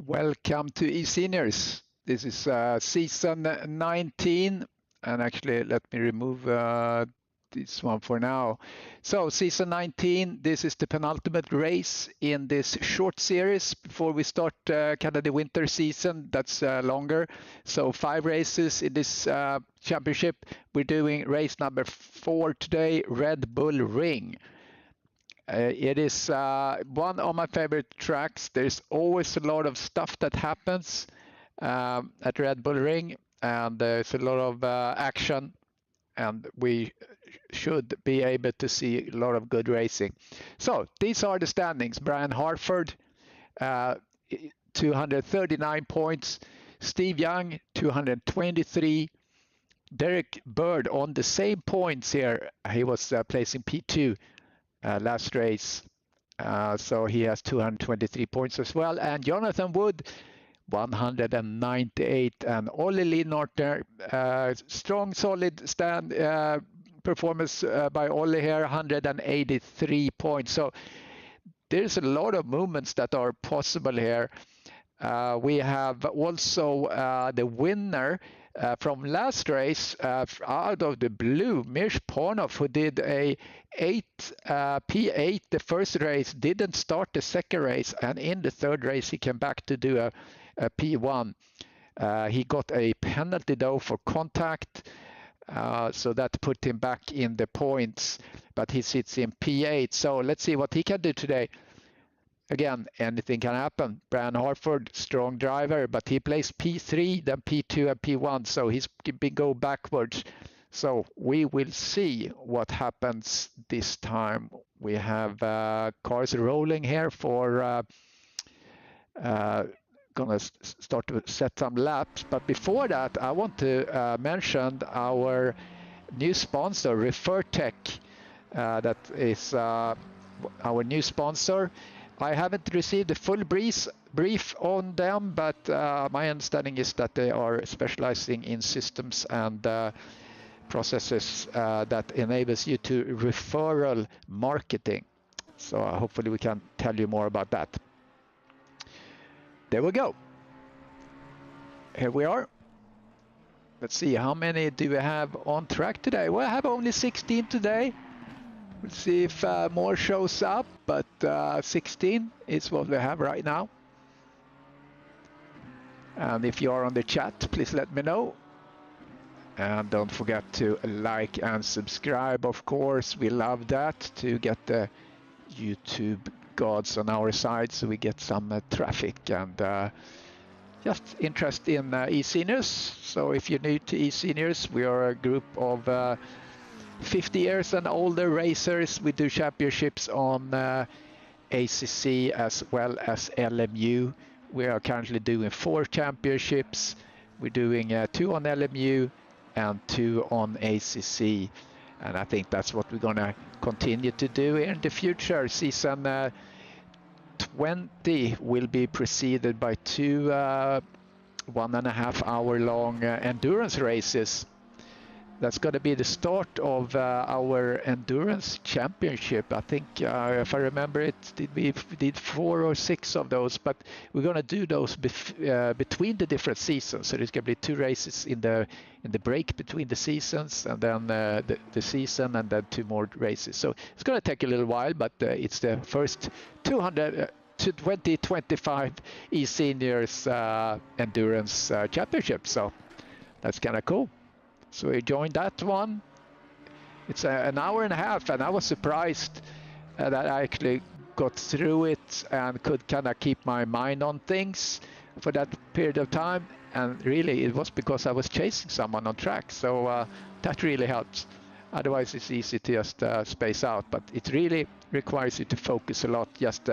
Welcome to eSeniors. This is season 19, and actually let me remove this one for now. So season 19, this is the penultimate race in this short series before we start kind of the winter season that's longer. So 5 races in this championship. We're doing race number 4 today, Red Bull Ring. It is one of my favorite tracks. There's always a lot of stuff that happens at Red Bull Ring, and there's a lot of action, and we should be able to see a lot of good racing. So these are the standings. Brian Harford, 239 points. Steve Young, 223. Derek Bird on the same points here. He was placing P2. Last race, so he has 223 points as well. And Jonathan Wood, 198, and Ollie Linnartner, strong, solid stand performance by Ollie here, 183 points. So there's a lot of movements that are possible here. We have also the winner from last race out of the blue, Mirsh Pornov, who did a P8 the first race, didn't start the second race, and in the third race he came back to do a P1. He got a penalty though for contact, so that put him back in the points, but he sits in P8. So let's see what he can do today. Again, anything can happen. Brian Harford, strong driver, but he plays P3, then P2 and P1, so he's been go backwards. So we will see what happens this time. We have cars rolling here for gonna start to set some laps. But before that, I want to mention our new sponsor, ReferTech. That is our new sponsor. I haven't received a full brief on them, but my understanding is that they are specializing in systems and processes that enables you to referral marketing. So hopefully we can tell you more about that. There we go. Here we are. Let's see, how many do we have on track today? Well, I have only 16 today. We'll see if more shows up, but 16 is what we have right now. And if you are on the chat, please let me know. And don't forget to like and subscribe, of course. We love that, to get the YouTube gods on our side, so we get some traffic and just interest in eSeniors. So if you're new to eSeniors, we are a group of 50 years and older racers. We do championships on ACC as well as LMU. We are currently doing 4 championships. We're doing 2 on LMU and 2 on ACC, and I think that's what we're gonna continue to do in the future. Season 20 will be preceded by 2 1.5 hour long endurance races. That's going to be the start of our endurance championship. I think, if I remember it, we did 4 or 6 of those, but we're going to do those between the different seasons. So there's going to be 2 races in the break between the seasons, and then the season, and then 2 more races. So it's going to take a little while, but it's the first 2025 eSeniors endurance championship. So that's kind of cool. So we joined that one. It's an hour and a half, and I was surprised that I actually got through it and could kind of keep my mind on things for that period of time. And really, it was because I was chasing someone on track, so that really helps. Otherwise, it's easy to just space out, but it really requires you to focus a lot. Just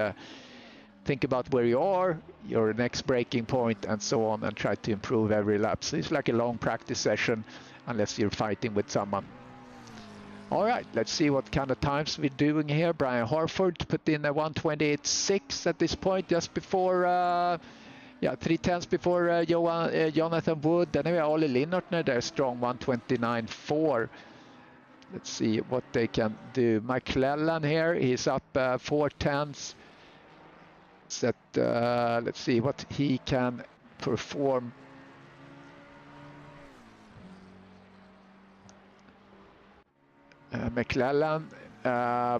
think about where you are, your next breaking point, and so on, and try to improve every lap. So it's like a long practice session, unless you're fighting with someone. All right, let's see what kind of times we're doing here. Brian Harford put in a 1:28.6 at this point, just before 3 tenths before Jonathan Wood. Then we have Ollie Linnartner there, strong 1:29.4. Let's see what they can do. McClellan here, he's up 4 tenths. let's see what he can perform. McClellan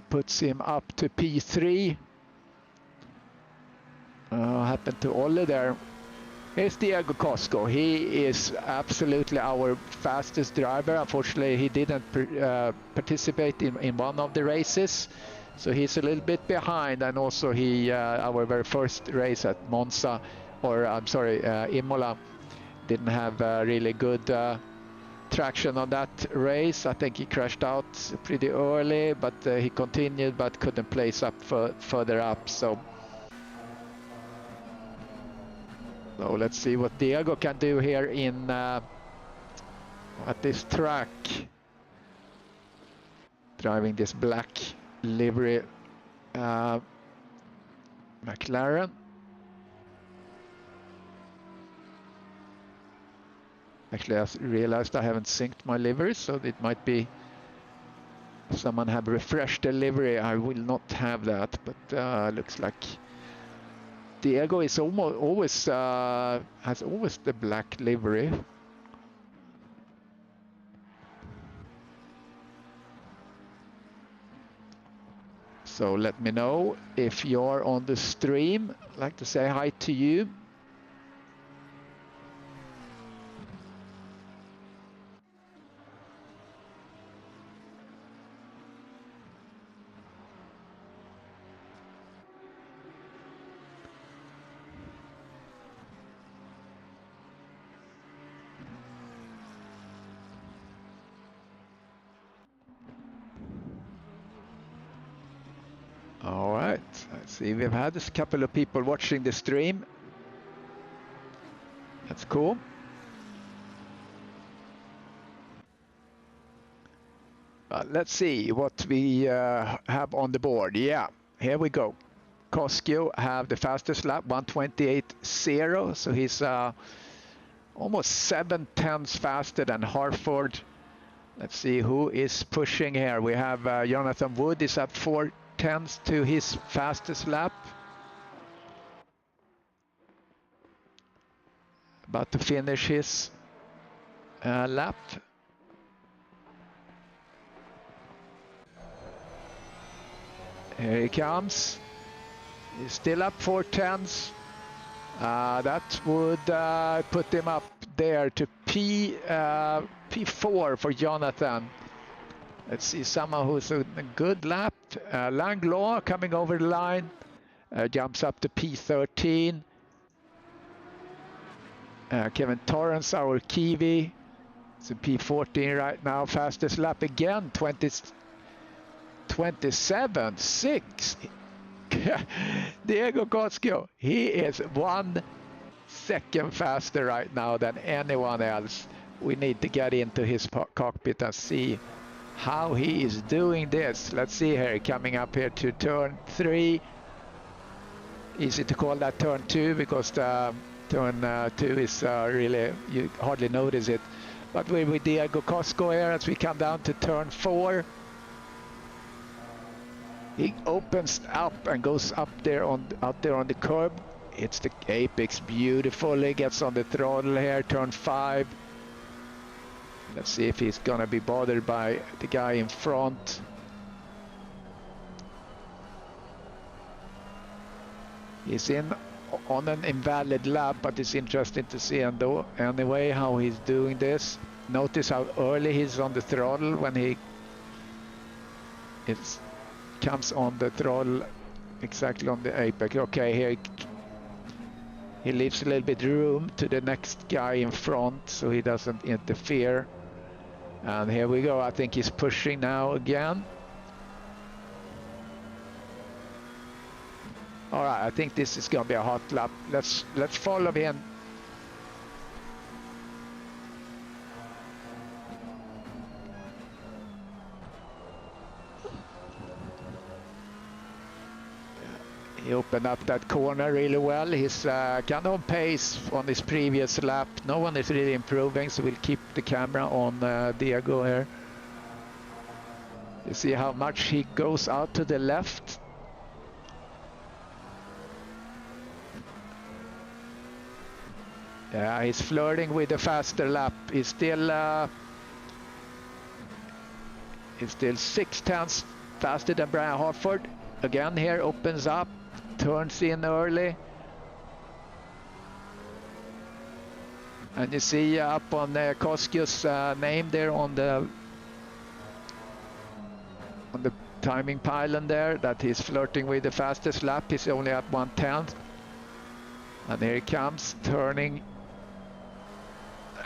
puts him up to P3. Happened to Olle there. Here's Diego Cosco. He is absolutely our fastest driver. Unfortunately, he didn't participate in one of the races, so he's a little bit behind. And also, our very first race at Monza, or I'm sorry, Imola, didn't have really good traction on that race. I think he crashed out pretty early, but he continued, but couldn't place up further up. So let's see what Diego can do here in at this track, driving this black livery McLaren. Actually, I realized I haven't synced my livery, so it might be someone have refreshed the livery. I will not have that, but looks like Diego is always has always the black livery. So let me know if you're on the stream. I'd like to say hi to you. All right, let's see, we've had a couple of people watching the stream. That's cool. Let's see what we have on the board. Yeah, here we go. Koskio have the fastest lap, 1:28.0, so he's almost 7/10 faster than Harford. Let's see who is pushing here. We have Jonathan Wood is at 4/10 to his fastest lap. About to finish his lap. Here he comes. He's still up 4/10. That would put him up there to P4 for Jonathan. Let's see someone who's a good lap. Langlaw coming over the line, jumps up to P13. Kevin Torrance, our Kiwi, it's a P14 right now. Fastest lap again, 27.6. Diego Koskio, he is 1 second faster right now than anyone else. We need to get into his cockpit and see how he is doing this. Let's see here, coming up here to turn 3. Easy to call that turn 2 because the turn 2 is really, you hardly notice it. But we're with Diego Cosco here as we come down to turn 4. He opens up and goes up there out there on the curb. Hits the apex beautifully, gets on the throttle here, turn 5. Let's see if he's gonna be bothered by the guy in front. He's in on an invalid lap, but it's interesting to see anyway how he's doing this. Notice how early he's on the throttle when he comes on the throttle exactly on the apex. Okay, here he leaves a little bit room to the next guy in front so he doesn't interfere. And here we go. I think he's pushing now again. All right, I think this is gonna be a hot lap. Let's follow him. He opened up that corner really well. He's kind of on pace on his previous lap. No one is really improving, so we'll keep the camera on Diego here. You see how much he goes out to the left. Yeah, he's flirting with a faster lap. He's still 6 tenths faster than Brian Harford. Again here, opens up, turns in early. And you see up on Koskiu's name there on the timing pylon there that he's flirting with the fastest lap. He's only at 1/10. And here he comes, turning.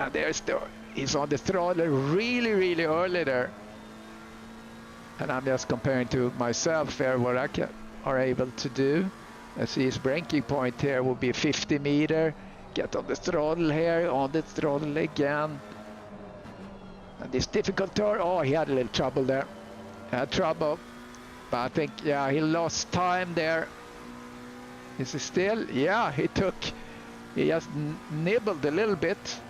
And he's on the throttle really early there. And I'm just comparing to myself here what I are able to do. Let's see, his braking point here will be 50 meter. Get on the throttle here, on the throttle again. And this difficult turn, oh, he had a little trouble there. Had trouble, but I think, yeah, he lost time there. Is he still? Yeah, he just nibbled a little bit.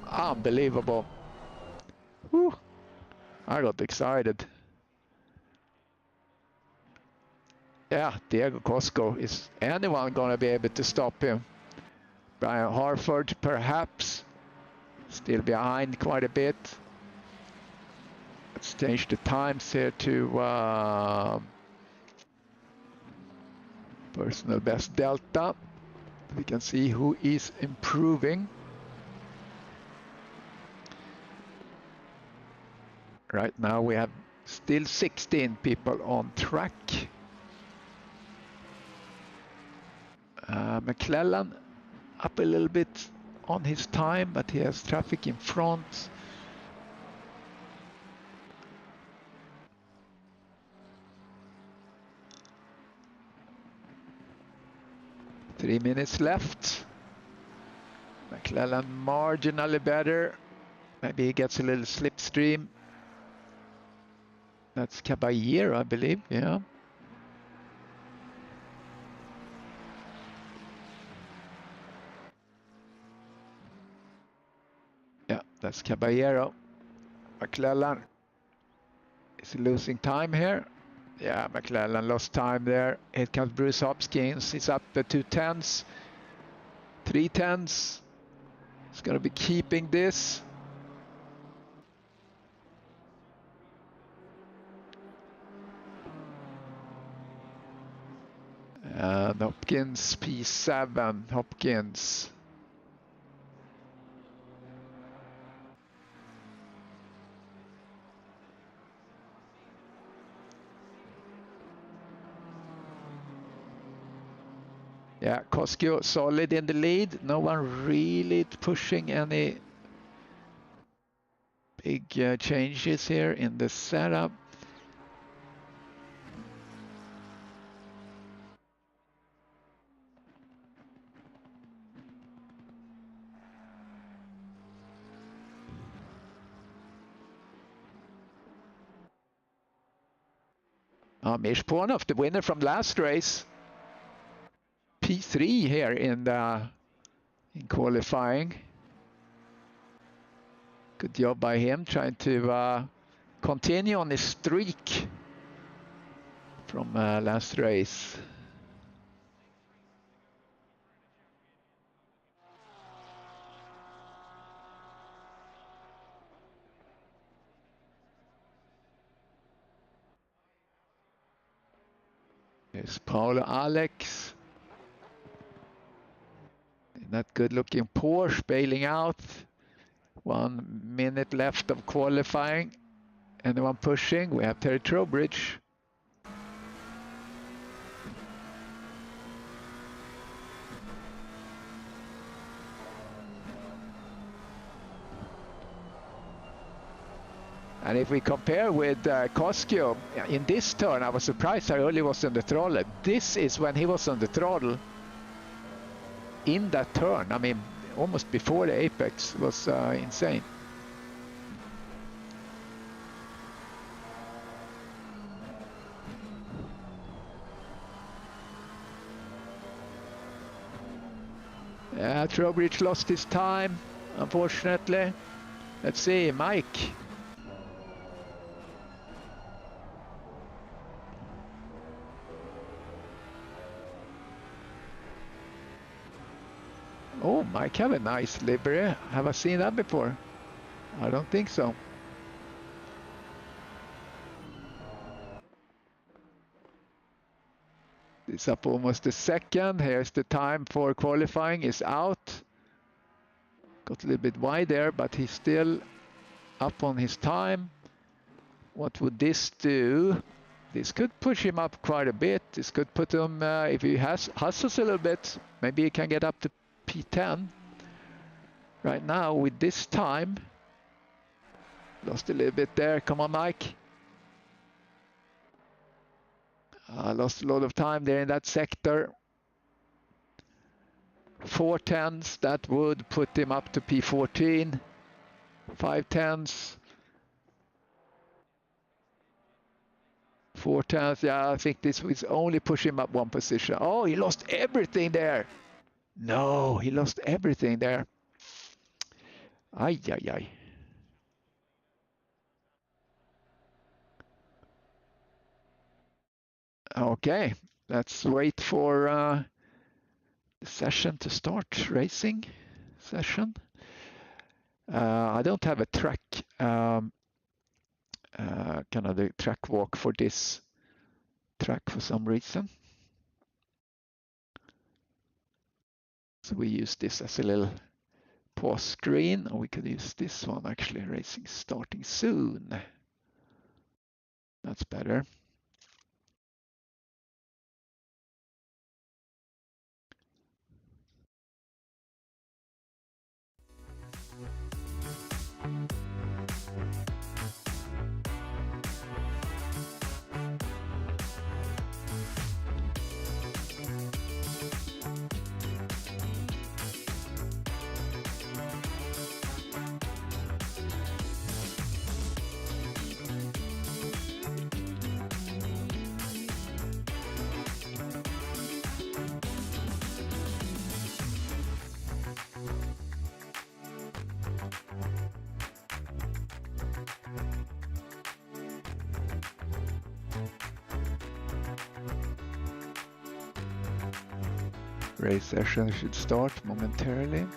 Unbelievable. Whew. I got excited. Yeah, Diego Cosco. Is anyone going to be able to stop him? Brian Harford, perhaps. Still behind quite a bit. Let's change the times here to personal best delta. We can see who is improving. Right now we have still 16 people on track. McClellan up a little bit on his time, but he has traffic in front. Three minutes left. McClellan marginally better. Maybe he gets a little slipstream. That's Caballero, I believe, yeah. Yeah, that's Caballero. McClellan is losing time here. Yeah, McClellan lost time there. Here comes Bruce Hopkins. He's up to 2 tenths. 3 tenths. He's going to be keeping this. And Hopkins, P7, Hopkins. Yeah, Koskio solid in the lead. No one really pushing any big changes here in the setup. Mishponov, the winner from last race. P3 here in qualifying. Good job by him trying to continue on his streak from last race. There's Paulo Alex. In that good-looking Porsche bailing out. 1 minute left of qualifying. Anyone pushing? We have Terry Trowbridge. And if we compare with Koskio, in this turn, I was surprised how early he was on the throttle. This is when he was on the throttle in that turn. I mean, almost before the apex. Was insane. Yeah, Trowbridge lost his time, unfortunately. Let's see, Mike. Oh, Mike have a nice livery. Have I seen that before? I don't think so. It's up almost a second. Here's the time for qualifying is out. Got a little bit wide there, but he's still up on his time. What would this do? This could push him up quite a bit. This could put him, if he hustles a little bit, maybe he can get up to P10. Right now, with this time, lost a little bit there. Come on, Mike. Lost a lot of time there in that sector. 4/10s, that would put him up to P14. 5/10s. 4/10s, yeah, I think this was only push him up one position. Oh, he lost everything there. No, he lost everything there. Ay, ay, ay. Okay, let's wait for the session to start, racing session. I don't have a track, kind of the track walk for this track for some reason. So we use this as a little pause screen, or we could use this one actually, racing starting soon. That's better. Race session should start momentarily.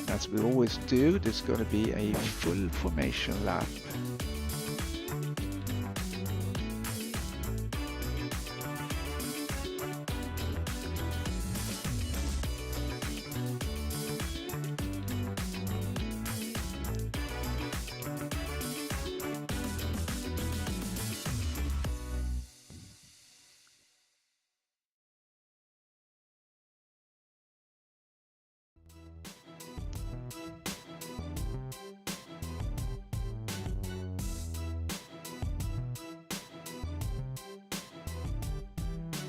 As we always do, there's going to be a full formation lap.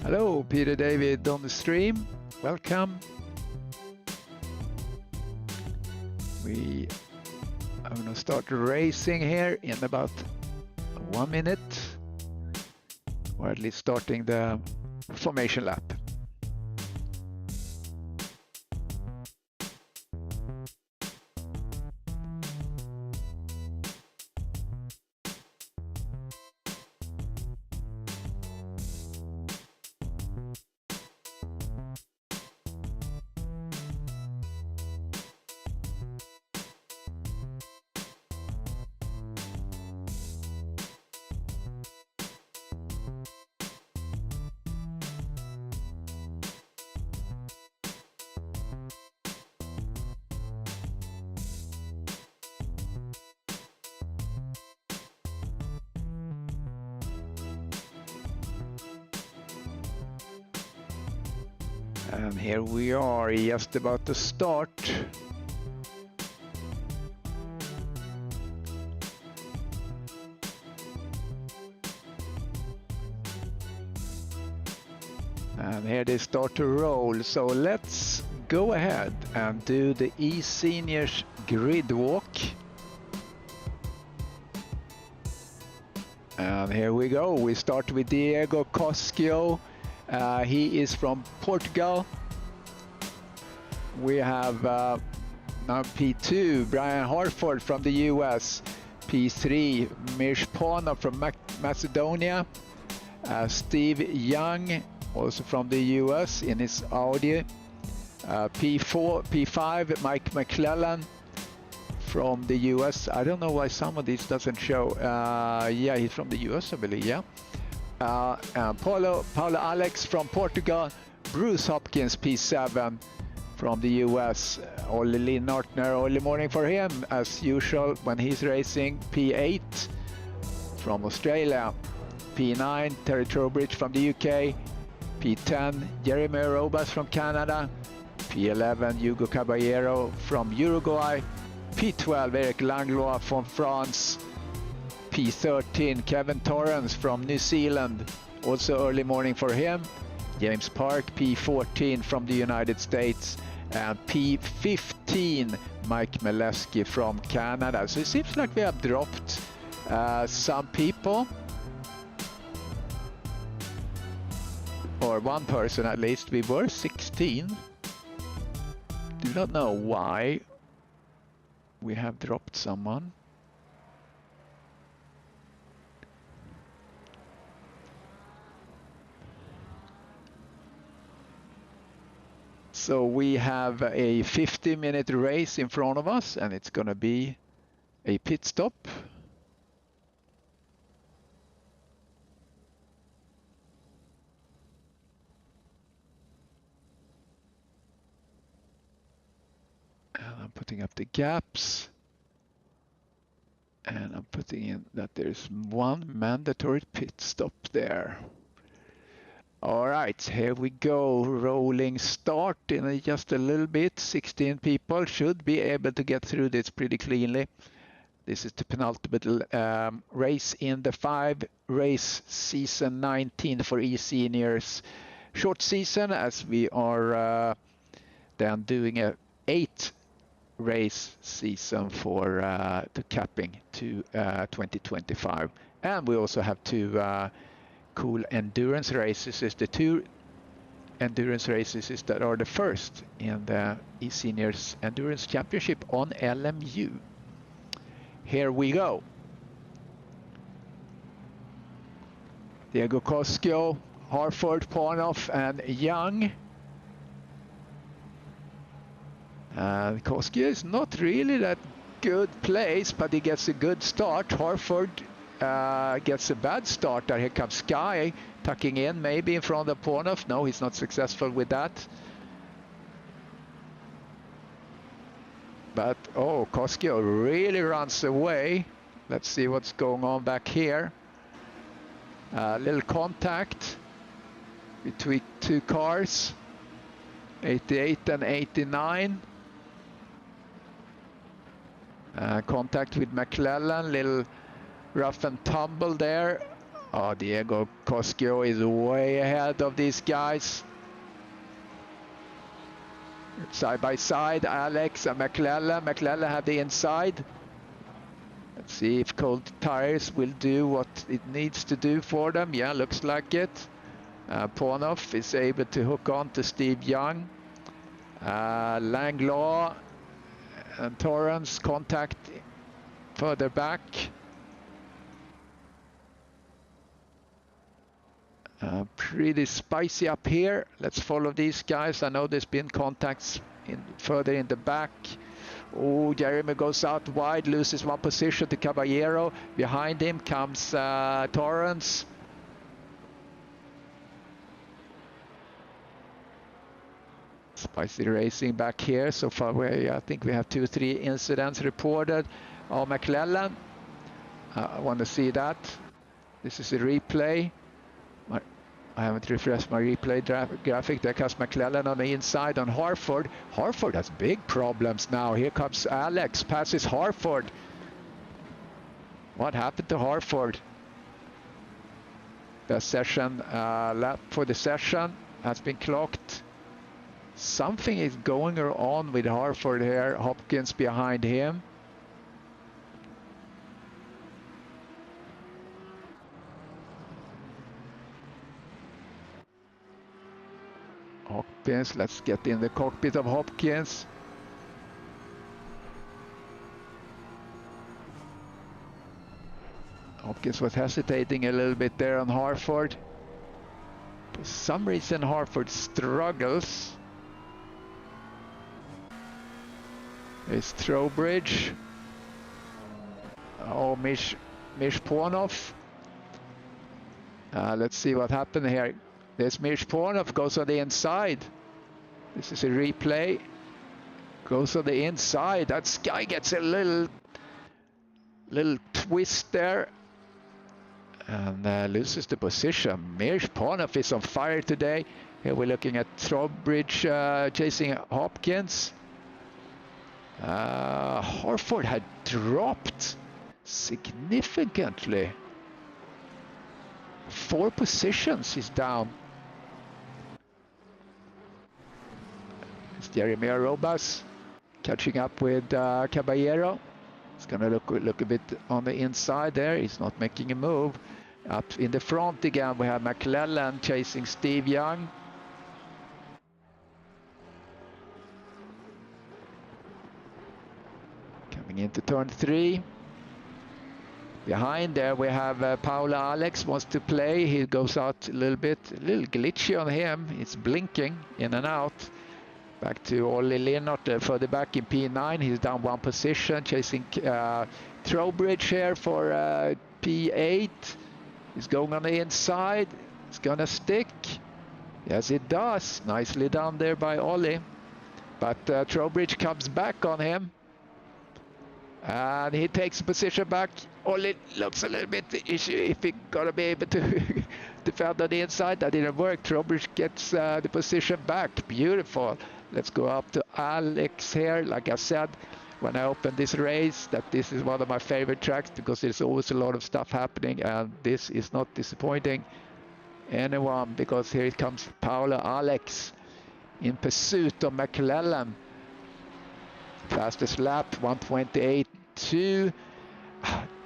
Hello, Peter David on the stream. Welcome. We are going to start racing here in about 1 minute, or at least starting the formation lap. And here we are, just about to start. And here they start to roll. So let's go ahead and do the eSeniors grid walk. And here we go. We start with Diego Coscio. He is from Portugal. We have now P2, Brian Harford from the US. P3, Mirsh Pona from Macedonia. Steve Young, also from the US in his Audi. P5, Mike McClellan from the US. I don't know why some of these doesn't show. Yeah, he's from the US, I believe, yeah. Paulo Alex from Portugal. Bruce Hopkins, P7 from the US. Ollie Linnartner, early morning for him, as usual when he's racing. P8 from Australia. P9, Terry Trowbridge from the UK. P10, Jeremy Robas from Canada. P11, Hugo Caballero from Uruguay. P12, Eric Langlois from France. P13, Kevin Torrance from New Zealand, also early morning for him. James Park, P14 from the United States. And P15, Mike Meleski from Canada. So it seems like we have dropped some people. Or one person at least. We were 16. Do not know why we have dropped someone. So we have a 50-minute race in front of us, and it's going to be a pit stop. And I'm putting up the gaps. And I'm putting in that there's one mandatory pit stop there. All right, here we go. Rolling start in just a little bit. 16 people should be able to get through this pretty cleanly. This is the penultimate race in the 5-race season 19 for eSeniors short season, as we are then doing a 8-race season for the capping to 2025. And we also have 2 cool endurance races. Is the 2 endurance races is that are the first in the eSeniors Endurance Championship on LMU. Here we go. Diego Coscio, Harford, Parnoff, and Young. Coscio is not really that good place, but he gets a good start. Harford gets a bad start. Here comes Sky tucking in, maybe in front of Pornoff. No, he's not successful with that. But oh, Coscio really runs away. Let's see what's going on back here. Little contact between 2 cars, 88 and 89. Contact with McClellan, little rough and tumble there. Oh, Diego Coscio is way ahead of these guys. Side by side, Alex and McClellan. McClellan have the inside. Let's see if cold tires will do what it needs to do for them. Yeah, looks like it. Pornoff is able to hook on to Steve Young. Langlaw and Torrance contact further back. Pretty spicy up here. Let's follow these guys. I know there's been contacts further in the back. Oh, Jeremy goes out wide, loses 1 position to Caballero. Behind him comes Torrance. Spicy racing back here. So far, I think we have 2-3 incidents reported. Oh, McClellan. I want to see that. This is a replay. I haven't refreshed my replay graphic. There comes McClellan on the inside on Harford. Harford has big problems now. Here comes Alex, passes Harford. What happened to Harford? The session lap for the session. has been clocked. Something is going on with Harford here. Hopkins behind him. Hopkins, let's get in the cockpit of Hopkins. Hopkins was hesitating a little bit there on Harford. For some reason Harford struggles. There's Trowbridge. Oh, Mishponov. Let's see what happened here. There's Mishponov, goes on the inside. This is a replay. Goes on the inside. That guy gets a little twist there. And loses the position. Mishponov is on fire today. Here we're looking at Trowbridge chasing Hopkins. Harford had dropped significantly. 4 positions he's down. It's Jeremy Arobas catching up with Caballero. He's gonna look a bit on the inside there. He's not making a move. Up in the front again we have McClellan chasing Steve Young. Coming into turn 3. Behind there we have Paula Alex wants to play. He goes out a little glitchy on him. It's blinking in and out. Back to Olli Linnart further back in P9. He's down 1 position, chasing Trowbridge here for P8. He's going on the inside. It's gonna stick. Yes, it does. Nicely done there by Olli. But Trowbridge comes back on him. And he takes a position back. Olli looks a little bit issue if he's gonna be able to defend on the inside. That didn't work. Trowbridge gets the position back. Beautiful. Let's go up to Alex here. Like I said when I opened this race, that this is one of my favorite tracks because there's always a lot of stuff happening, and this is not disappointing anyone because here it comes Paula Alex in pursuit of McClellan. Fastest lap 1:28.2.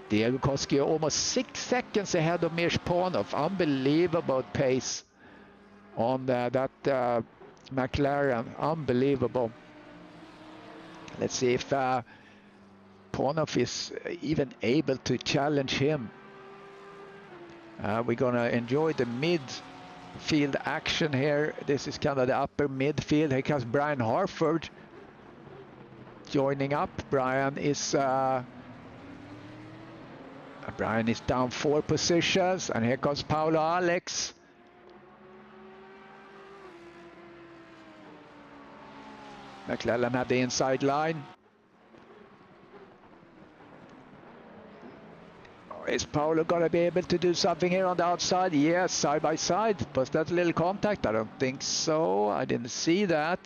Diego Koski almost 6 seconds ahead of Mishponov. Unbelievable pace on that McLaren. Unbelievable. Let's see if Ponov is even able to challenge him. We're gonna enjoy the midfield action here. This is kind of the upper midfield. Here comes Brian Harford joining up. Brian is down 4 positions, and here comes Paolo Alex. McClellan had the inside line. Is Paolo gonna be able to do something here on the outside? Yes, side by side. Was that a little contact? I don't think so. I didn't see that.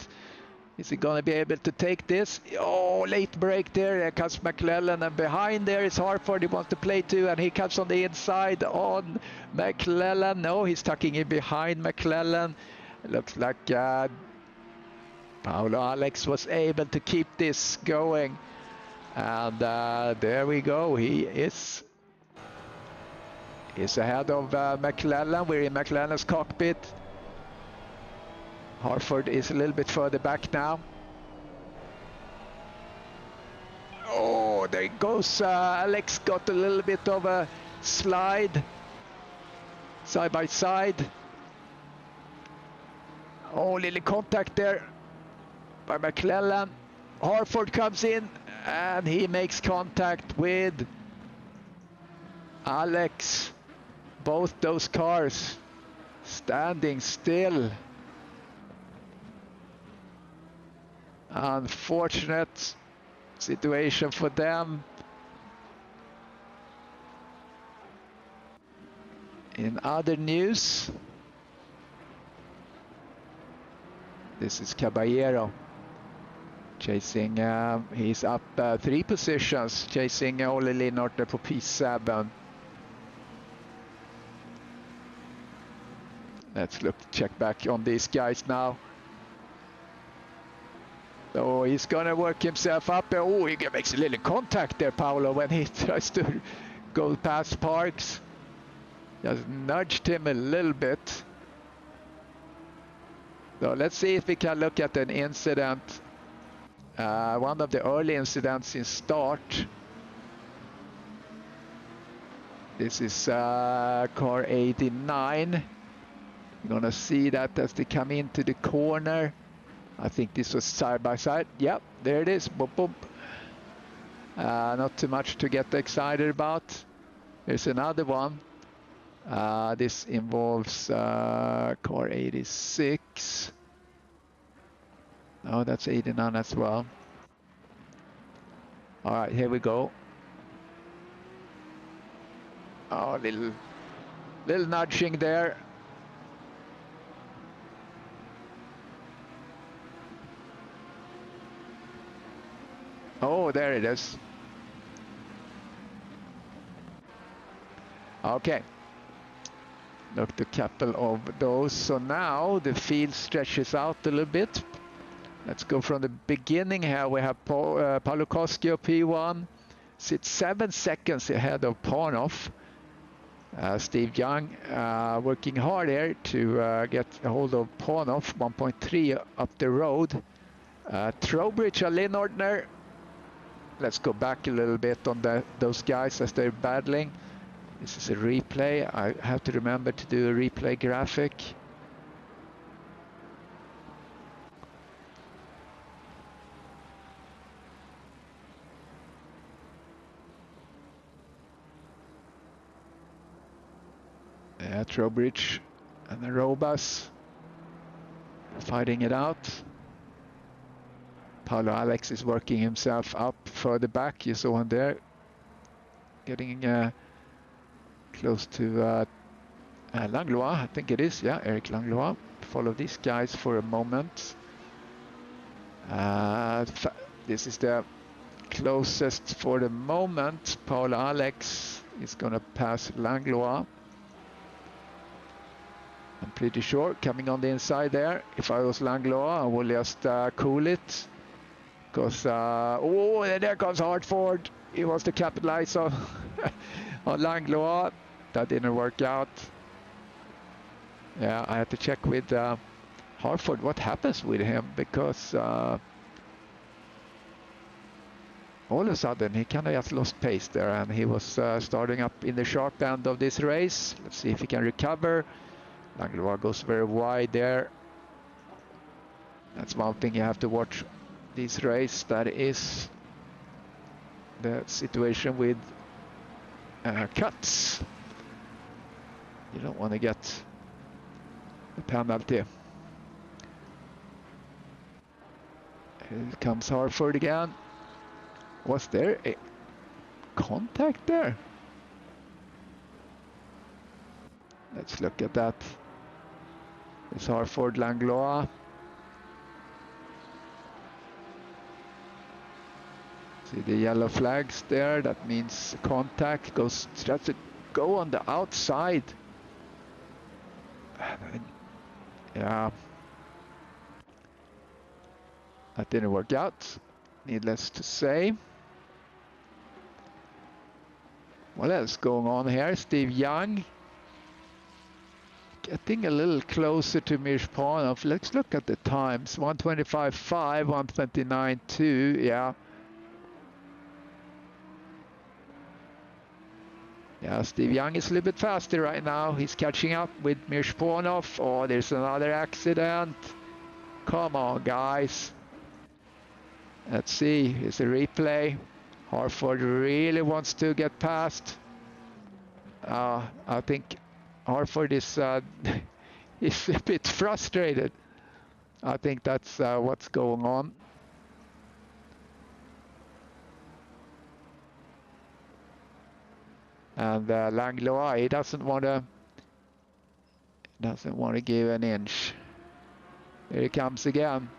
Is he gonna be able to take this? Oh, late break there. Here comes McClellan, and behind there is Harford. He wants to play too, and he comes on the inside on McClellan. No, he's tucking in behind McClellan. It looks like Paolo Alex was able to keep this going, and there we go. He is ahead of McClellan. We're in McClellan's cockpit. Harford is a little bit further back now. Oh, there goes Alex. Got a little bit of a slide side by side. Oh, little contact there by McClellan. Harford comes in and he makes contact with Alex. Both those cars standing still. Unfortunate situation for them. In other news, this is Caballero chasing, he's up 3 positions, chasing Olli Linnart for P7. Let's check back on these guys now. Oh, he's gonna work himself up. Oh, he makes a little contact there, Paolo, when he tries to go past Parks. Just nudged him a little bit. So let's see if we can look at an incident. One of the early incidents in start. This is car 89. You're gonna see that as they come into the corner. I think this was side by side. Yep, there it is. Boop, boop. Not too much to get excited about. There's another one. This involves car 86. Oh, that's 89 as well. All right, here we go. Oh, little nudging there. Oh, there it is. Okay. Looked a couple of those. So now the field stretches out a little bit. Let's go from the beginning here. We have Paolo Koskio, P1. Sits 7 seconds ahead of Parnov. Steve Young working hard here to get a hold of Parnov. 1.3 up the road. Trowbridge and Lynn Ordner. Let's go back a little bit on those guys as they're battling. This is a replay. I have to remember to do a replay graphic. Yeah, Trowbridge and the Robas fighting it out. Paolo Alex is working himself up further back. You saw him there, getting close to Langlois, I think it is. Yeah, Eric Langlois. Follow these guys for a moment. This is the closest for the moment. Paolo Alex is going to pass Langlois. I'm pretty sure, coming on the inside there. If I was Langlois, I will just cool it. Because, oh, there comes Hartford. He wants to capitalize on, on Langlois. That didn't work out. Yeah, I had to check with Hartford what happens with him. Because all of a sudden he kind of just lost pace there. And he was starting up in the sharp end of this race. Let's see if he can recover. Langlois goes very wide there. That's one thing you have to watch this race. That is the situation with cuts. You don't want to get the penalty. Here comes Hartford again. Was there a contact there? Let's look at that. It's Hartford, Langlois. See the yellow flags there. That means contact. Tries to go on the outside. Yeah. That didn't work out. Needless to say. What else going on here? Steve Young. Getting a little closer to Mirsch Parnov. Let's look at the times. 1:25.5, 1:29.2. Yeah. Yeah, Steve Young is a little bit faster right now. He's catching up with Mirsch Parnov. Oh, there's another accident. Come on, guys. Let's see. Here's a replay. Hartford really wants to get past. I think Hartford is is a bit frustrated. I think that's what's going on. And Langlois, he doesn't want to give an inch. Here he comes again.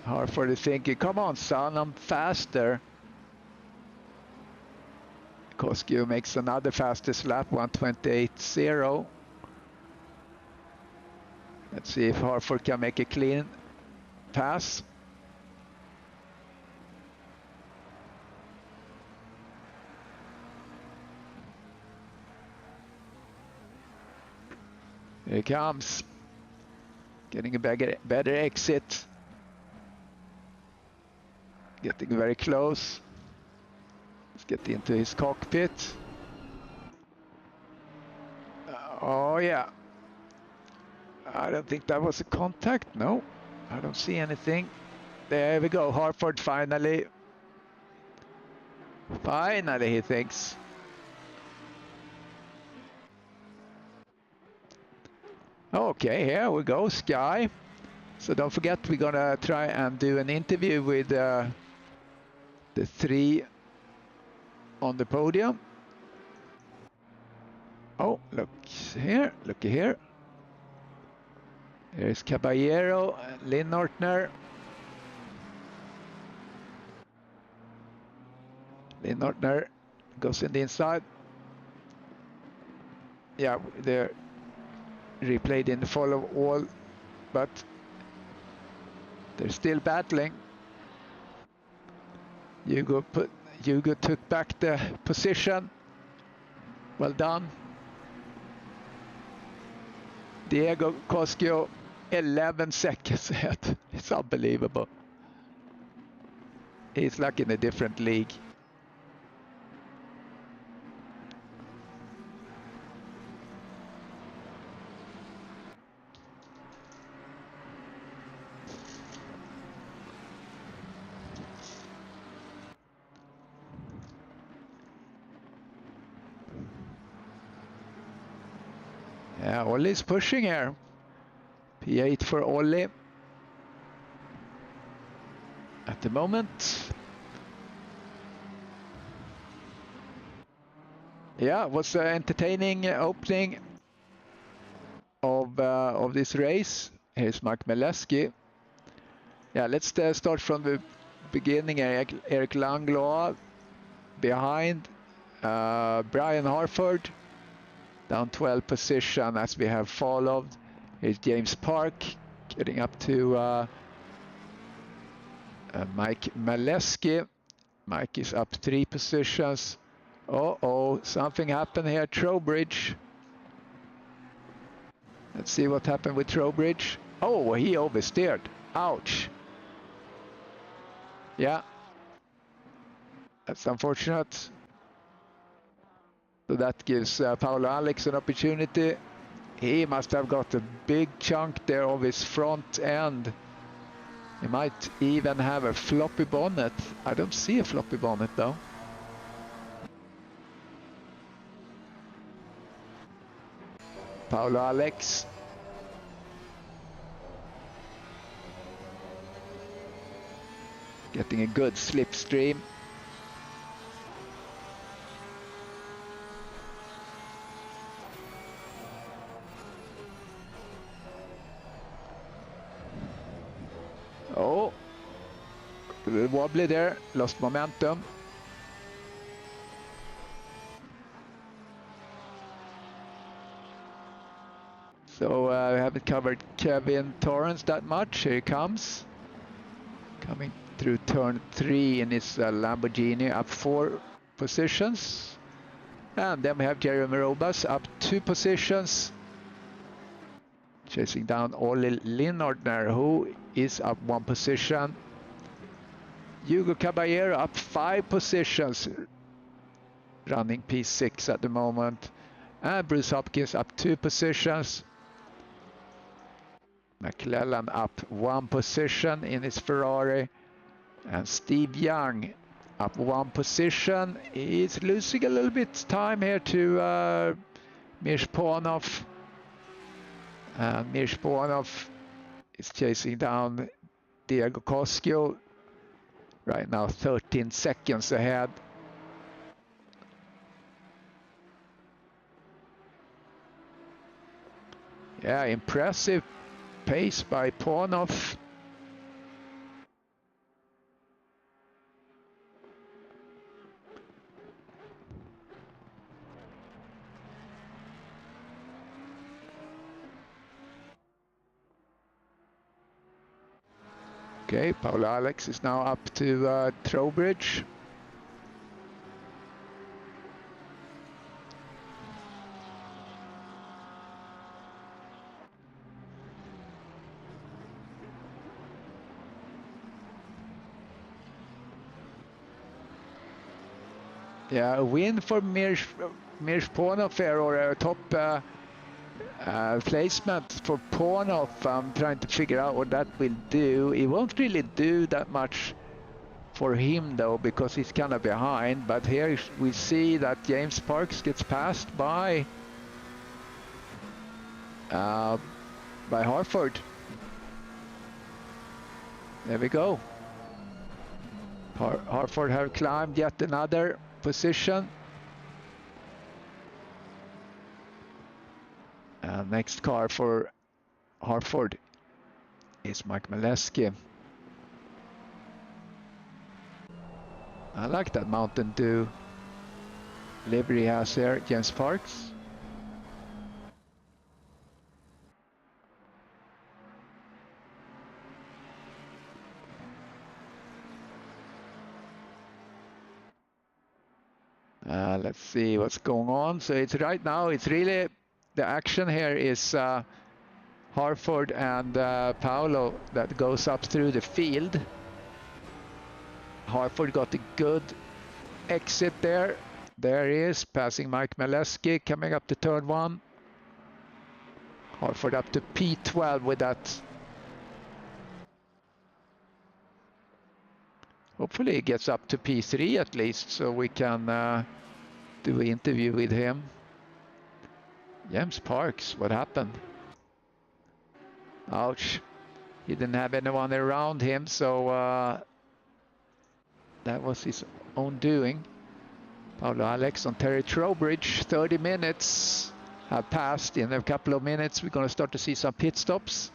Hartford is thinking, come on, son, I'm faster. Koskio makes another fastest lap, 1:28.0. Let's see if Harford can make a clean pass. Here he comes. Getting a better exit. Getting very close. Let's get into his cockpit. Oh yeah. I don't think that was a contact. No, I don't see anything. There we go. Harford finally. Finally, he thinks. Okay, here we go, Sky. So don't forget, we're gonna try and do an interview with the three on the podium. Oh, look here, looky here. Here's Caballero, Lynn Ortner. Lynn Ortner goes in the inside. Yeah, they're replayed in the follow all, but they're still battling. Hugo took back the position. Well done. Diego Koskio 11 seconds ahead. It's unbelievable. He's like in a different league. Yeah, Ollie's pushing here. P8 for Ollie at the moment. Yeah, it was an entertaining opening of this race. Here's Mark Maleski. Yeah, let's start from the beginning. Eric Langlois behind Brian Harford, down 12 position as we have followed. Here's James Park getting up to Mike Maleski. Mike is up 3 positions. Uh-oh, something happened here. Trowbridge. Let's see what happened with Trowbridge. Oh, he oversteered. Ouch. Yeah. That's unfortunate. So that gives Paolo Alex an opportunity. He must have got a big chunk there of his front end. He might even have a floppy bonnet. I don't see a floppy bonnet though. Paolo Alex. Getting a good slipstream. Oh, a little wobbly there, lost momentum. So I haven't covered Kevin Torrance that much. Here he comes. Coming through turn 3 in his Lamborghini, up 4 positions. And then we have Jeremy Robas up 2 positions. Chasing down Ollie Linnordner, who is up 1 position. Hugo Caballero up 5 positions, running P6 at the moment. And Bruce Hopkins up 2 positions. McClellan up 1 position in his Ferrari. And Steve Young up 1 position. He's losing a little bit time here to Mirshponov. And Mirshponov is chasing down Diego Koskio. Right now 13 seconds ahead. Yeah, impressive pace by Ponov. Okay, Paolo Alex is now up to Trowbridge. Yeah, a win for Mirsch Pornoff or a top placement for Pornoff. I'm trying to figure out what that will do. It won't really do that much for him though, because he's kind of behind. But here we see that James Parks gets passed by Harford. There we go. Harford have climbed yet another position. Next car for Harford is Mike Molesky. I like that Mountain Dew livery he has here, James Parks. Let's see what's going on. So it's right now, it's really, the action here is Harford and Paolo that goes up through the field. Harford got a good exit there. There he is, passing Mike Molesky, coming up to turn 1. Harford up to P12 with that. Hopefully he gets up to P3 at least, so we can do an interview with him. James Parks, what happened? Ouch. He didn't have anyone around him, so that was his own doing. Paolo Alex on Terry Trowbridge. 30 minutes have passed. In a couple of minutes we're going to start to see some pit stops.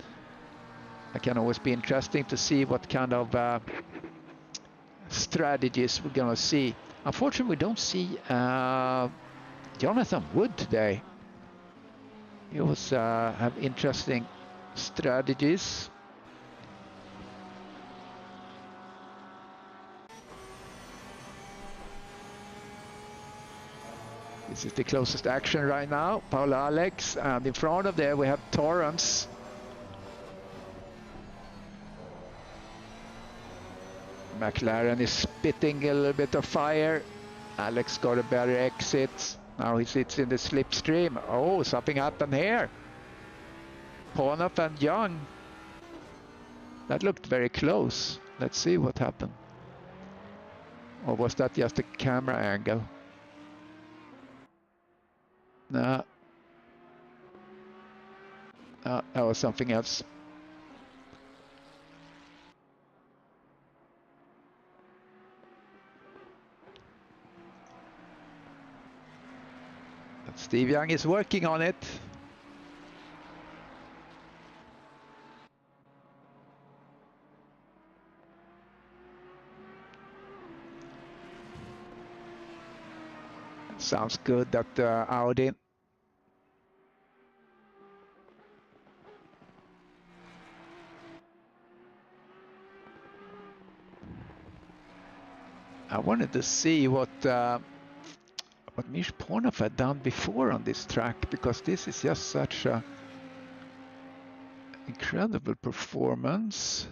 It can always be interesting to see what kind of strategies we're going to see. Unfortunately, we don't see Jonathan Wood today. He was have interesting strategies. This is the closest action right now. Paolo Alex, and in front of there we have Torrance. McLaren is spitting a little bit of fire. Alex got a better exit. Now he sits in the slipstream. Oh, something happened here. Pornoff and Young. That looked very close. Let's see what happened. Or was that just a camera angle? No. That was something else. Steve Young is working on it. Sounds good that Audi I wanted to see what Mirsch Pornoff had done before on this track, because this is just such a incredible performance.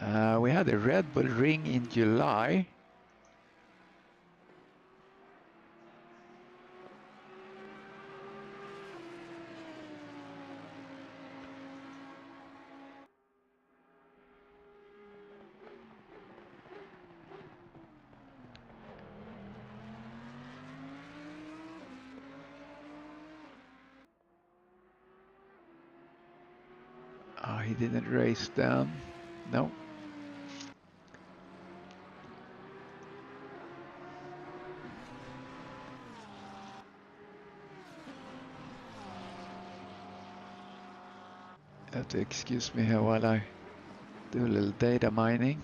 We had a Red Bull Ring in July. He didn't race down. No. You have to excuse me here while I do a little data mining.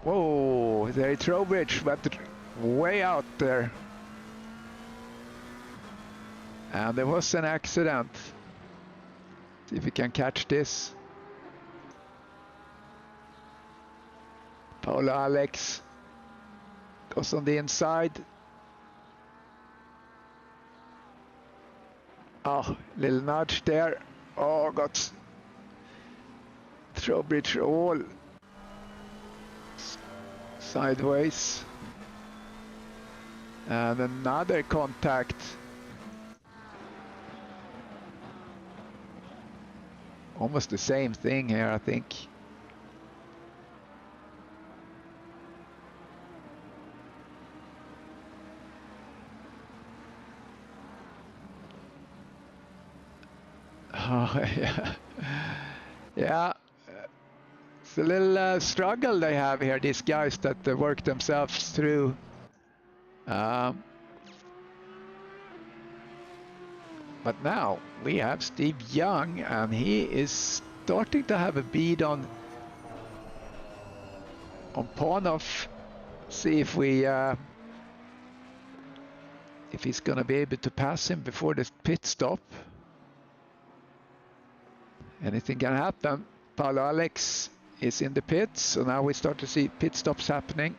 Whoa, there Trowbridge, but way out there. And there was an accident. See if we can catch this. Paolo Alex goes on the inside. Oh, little nudge there. Oh, got Trowbridge all sideways. And another contact. Almost the same thing here, I think. Oh, yeah. Yeah. It's a little struggle they have here, these guys that work themselves through. But now we have Steve Young, and he is starting to have a bead on Panov. See if we if he's gonna be able to pass him before the pit stop. Anything can happen. Paolo Alex is in the pits, so now we start to see pit stops happening.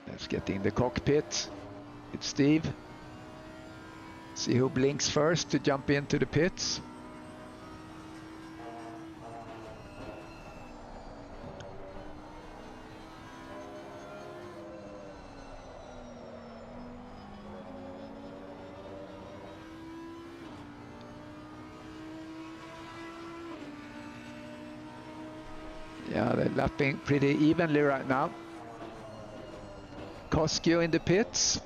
Let's get in the cockpit with Steve. See who blinks first to jump into the pits. Yeah, they're lapping pretty evenly right now. Koskio in the pits.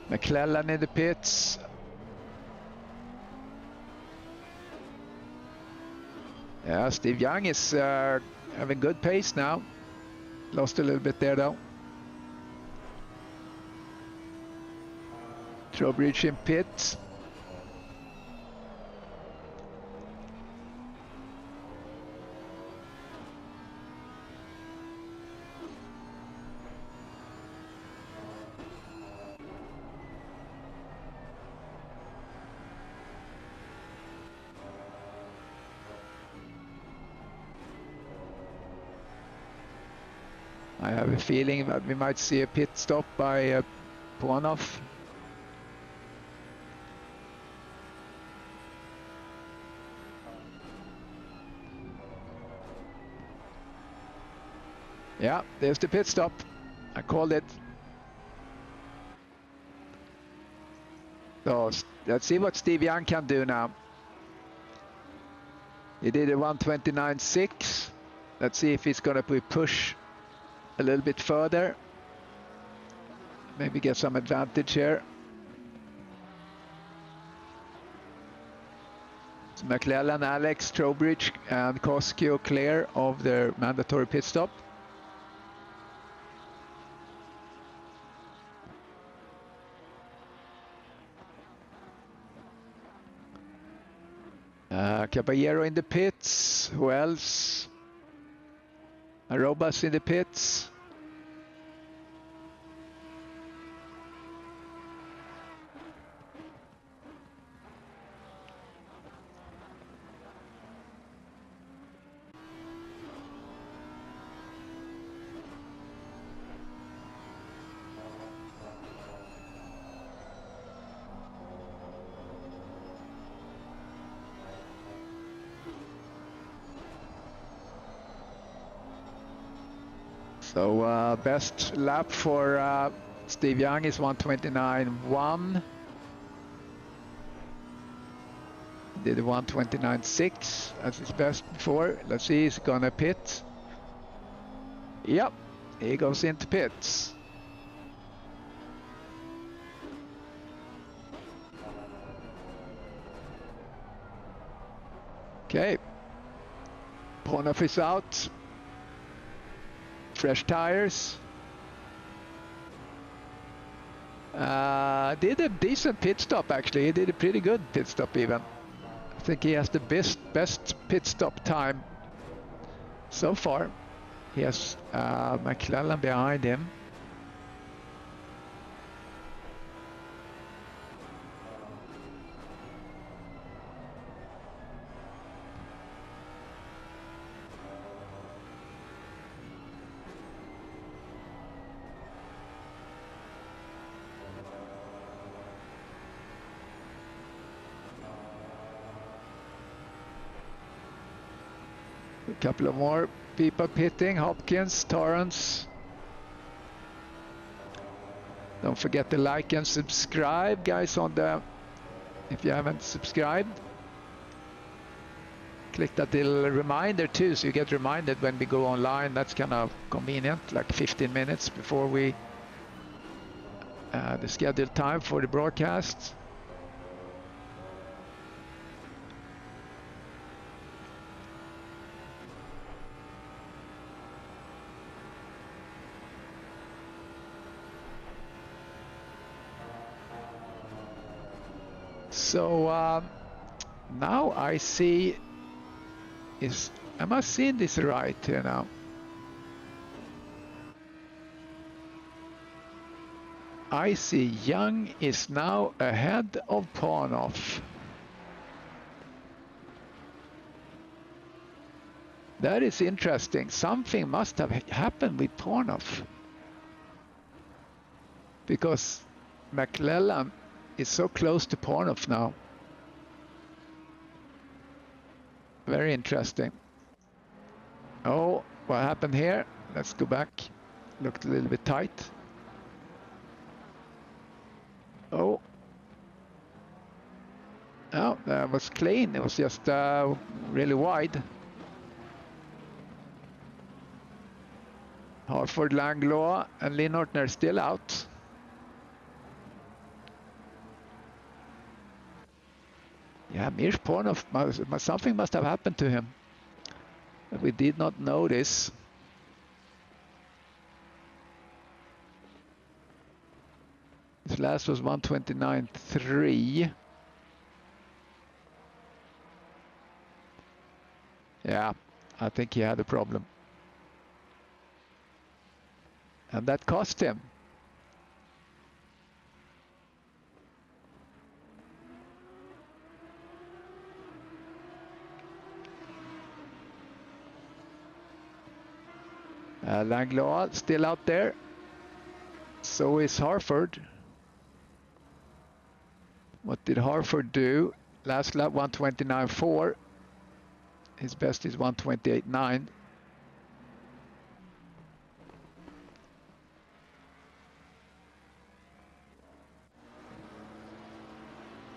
McClellan in the pits. Yeah, Steve Young is having good pace now. Lost a little bit there though. Trowbridge in pit. I have a feeling that we might see a pit stop by Panov. Yeah, there's the pit stop. I called it. So let's see what Steve Young can do now. He did a 1:29.6. Let's see if he's going to push a little bit further. Maybe get some advantage here. So McClellan, Alex, Trowbridge and Koskio clear of their mandatory pit stop. Caballero in the pits. Who else? Arobas in the pits. So best lap for Steve Young is 1:29.1. Did a 1:29.6 as his best before. Let's see, he's gonna pit. Yep, he goes into pits. Okay, Panov is out. Fresh tires. Did a decent pit stop actually. He did a pretty good pit stop even. I think he has the best pit stop time so far. He has McClellan behind him. A couple of more people pitting. Hopkins, Torrance. Don't forget to like and subscribe, guys, if you haven't subscribed. Click that little reminder too, so you get reminded when we go online. That's kind of convenient, like 15 minutes before the scheduled time for the broadcast. So now I see, am I seeing this right here now? I see Young is now ahead of Parnov. That is interesting. Something must have happened with Parnov, because McClellan is so close to Parnov now. Very interesting. Oh, what happened here? Let's go back. Looked a little bit tight. Oh. Oh, that was clean. It was just really wide. Harford, Langlois, and Lynn Ortner still out. Yeah, Mirj Parnov, something must have happened to him that we did not notice. His last was 129.3. Yeah, I think he had a problem. And that cost him. Langlois still out there. So is Harford. What did Harford do? Last lap 129.4. His best is 128.9.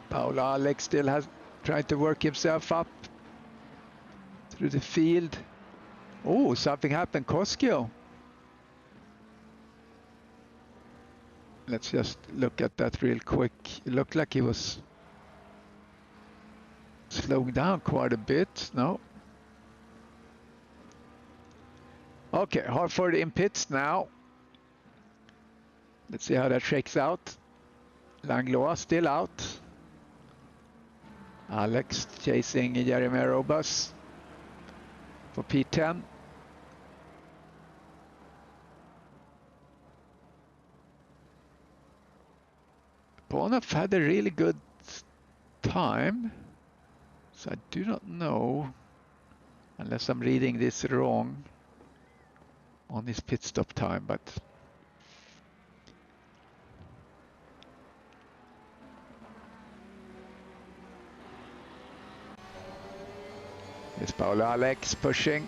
Paolo Alex still has tried to work himself up through the field. Oh, something happened. Koskio. Let's just look at that real quick. It looked like he was slowing down quite a bit. No. Okay, Harford in pits now. Let's see how that shakes out. Langlois still out. Alex chasing Jeremy Robas for P10. Parnov had a really good time, so I do not know, unless I'm reading this wrong on his pit stop time, but it's Paolo Alex pushing.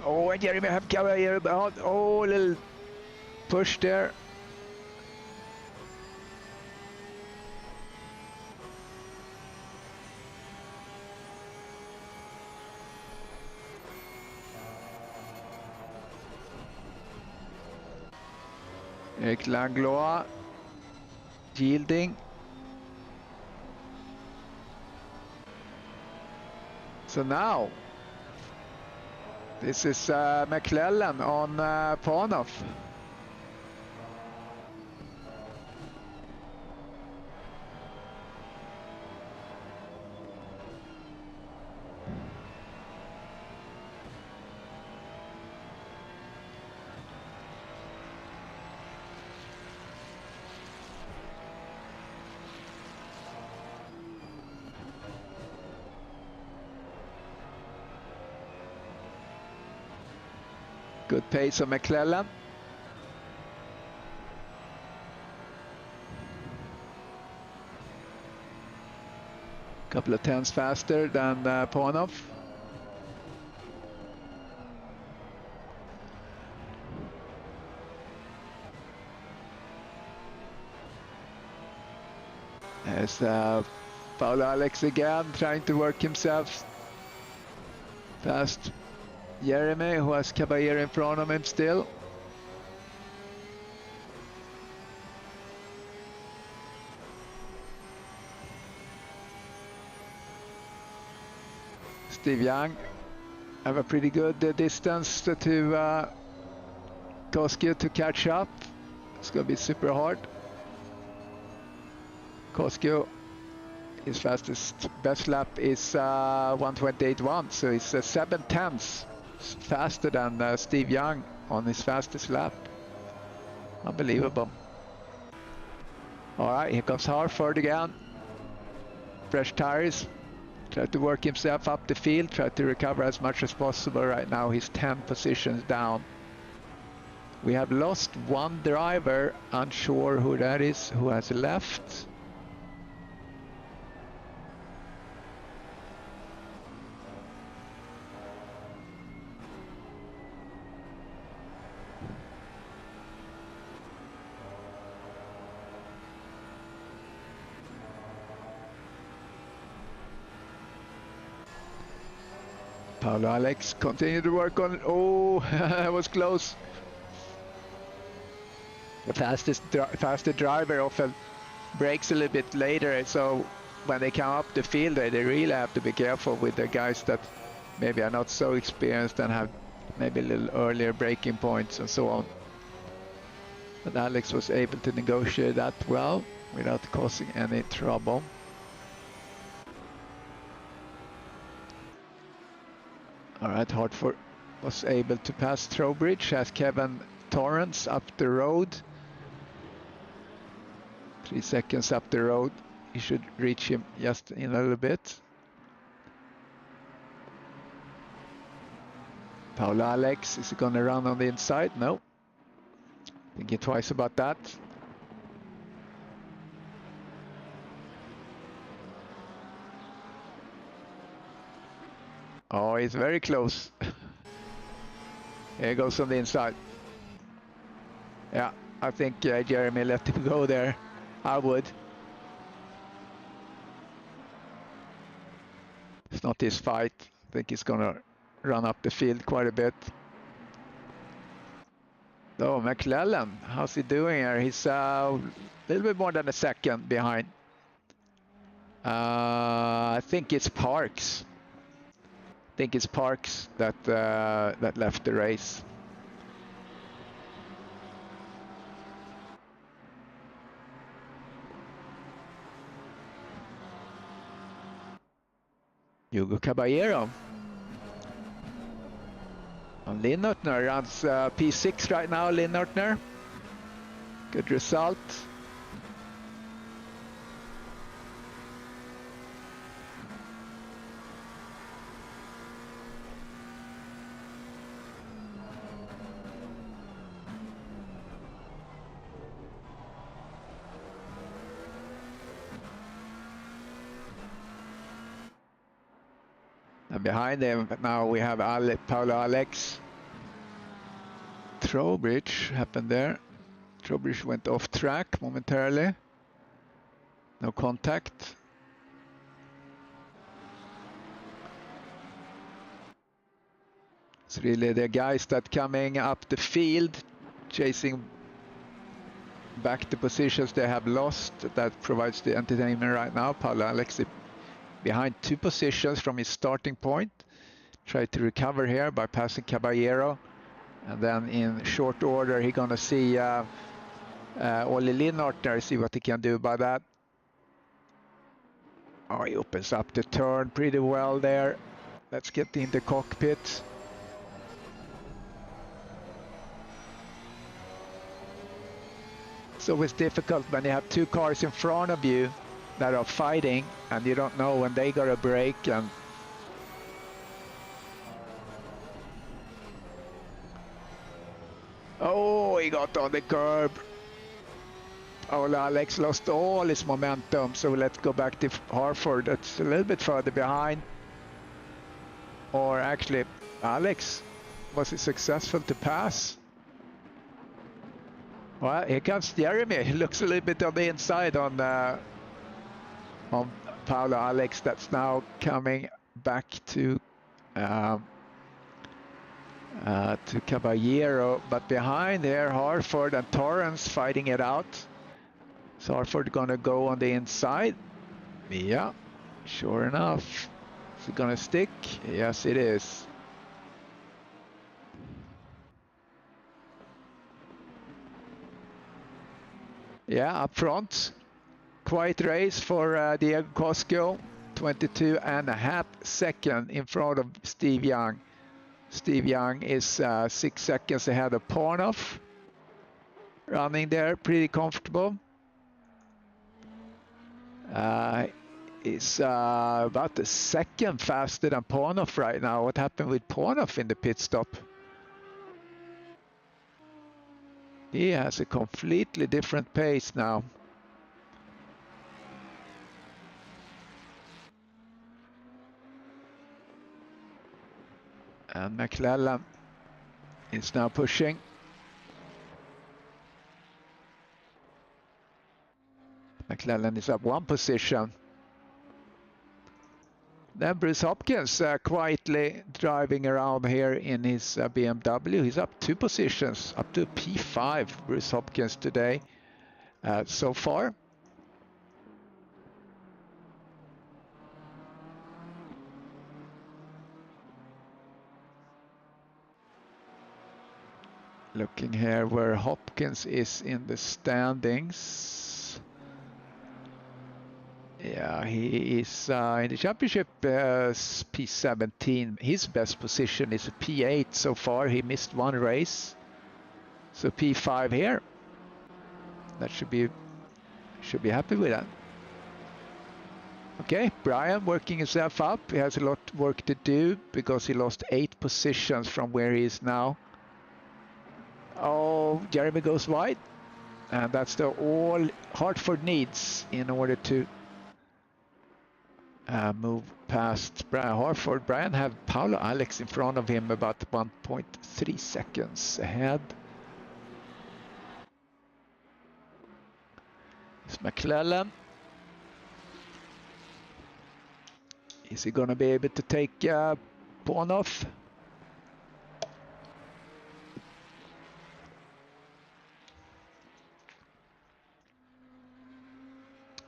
Oh, and Jeremy have about, oh, a little push there. Eric Langlois yielding. So now, this is McClellan on Panov. Good pace of McClellan. Couple of tenths faster than Panov. There's Paolo Alex again, trying to work himself past Jeremy, who has Caballero in front of him still. Steve Young have a pretty good distance to Koskio to catch up. It's going to be super hard. Koskio, his fastest best lap is 1:28.1, so it's 7 tenths faster than Steve Young on his fastest lap. Unbelievable. All right, here comes Harford again. Fresh tires. Try to work himself up the field, try to recover as much as possible. Right now he's 10 positions down. We have lost one driver, unsure who that is, who has left. Paolo Alex continue to work on it. Oh, that was close. The faster driver often breaks a little bit later, so when they come up the field, they really have to be careful with the guys that maybe are not so experienced and have maybe a little earlier braking points and so on. But Alex was able to negotiate that well without causing any trouble. All right, Hartford was able to pass Trowbridge as Kevin Torrance up the road. 3 seconds up the road. He should reach him just in a little bit. Paolo Alex, is he going to run on the inside? No. Thinking twice about that. Oh, he's very close. Here he goes on the inside. Yeah, I think Jeremy let him go there. I would. It's not his fight. I think he's gonna run up the field quite a bit. Oh, McClellan, how's he doing here? He's a little bit more than a second behind. I think it's Parks. I think it's Parks that that left the race. Hugo Caballero. And Linnertner runs P6 right now, Linnertner. Good result. And behind him now we have Paolo Alex. Trowbridge happened there. Trowbridge went off track momentarily. No contact. It's really the guys that coming up the field, chasing back the positions they have lost, that provides the entertainment right now. Paolo Alex behind 2 positions from his starting point. Try to recover here by passing Caballero. And then in short order, he's going to see Ole Linnartner, see what he can do by that. Oh, he opens up the turn pretty well there. Let's get in the cockpit. It's always difficult when you have 2 cars in front of you that are fighting and you don't know when they got a break. And oh, he got on the curb. Oh, Alex lost all his momentum, so let's go back to Harford. That's a little bit further behind. Or actually, Alex, was he successful to pass? Well, here comes Jeremy. He looks a little bit on the inside on Paolo Alex. That's now coming back to Caballero, but behind there, Harford and Torrance fighting it out. Is Harford gonna go on the inside? Yeah, sure enough. Is it gonna stick? Yes, it is. Yeah, up front. Quiet race for Diego Cosco. 22.5 seconds in front of Steve Young. Steve Young is 6 seconds ahead of Pornoff. Running there, pretty comfortable. Is about a second faster than Pornoff right now. What happened with Pornoff in the pit stop? He has a completely different pace now. And McClellan is now pushing. McClellan is up 1 position. Then Bruce Hopkins quietly driving around here in his BMW. He's up 2 positions, up to P5, Bruce Hopkins today so far. Looking here where Hopkins is in the standings. Yeah, he is in the championship P17. His best position is a P8 so far. He missed 1 race. So P5 here. That should be happy with that. Okay, Brian working himself up. He has a lot of work to do because he lost 8 positions from where he is now. Oh, Jeremy goes wide. And that's the all Hartford needs in order to move past Brian Hartford. Brian have Paolo Alex in front of him, about 1.3 seconds ahead. It's McClellan. Is he going to be able to take Pornoff?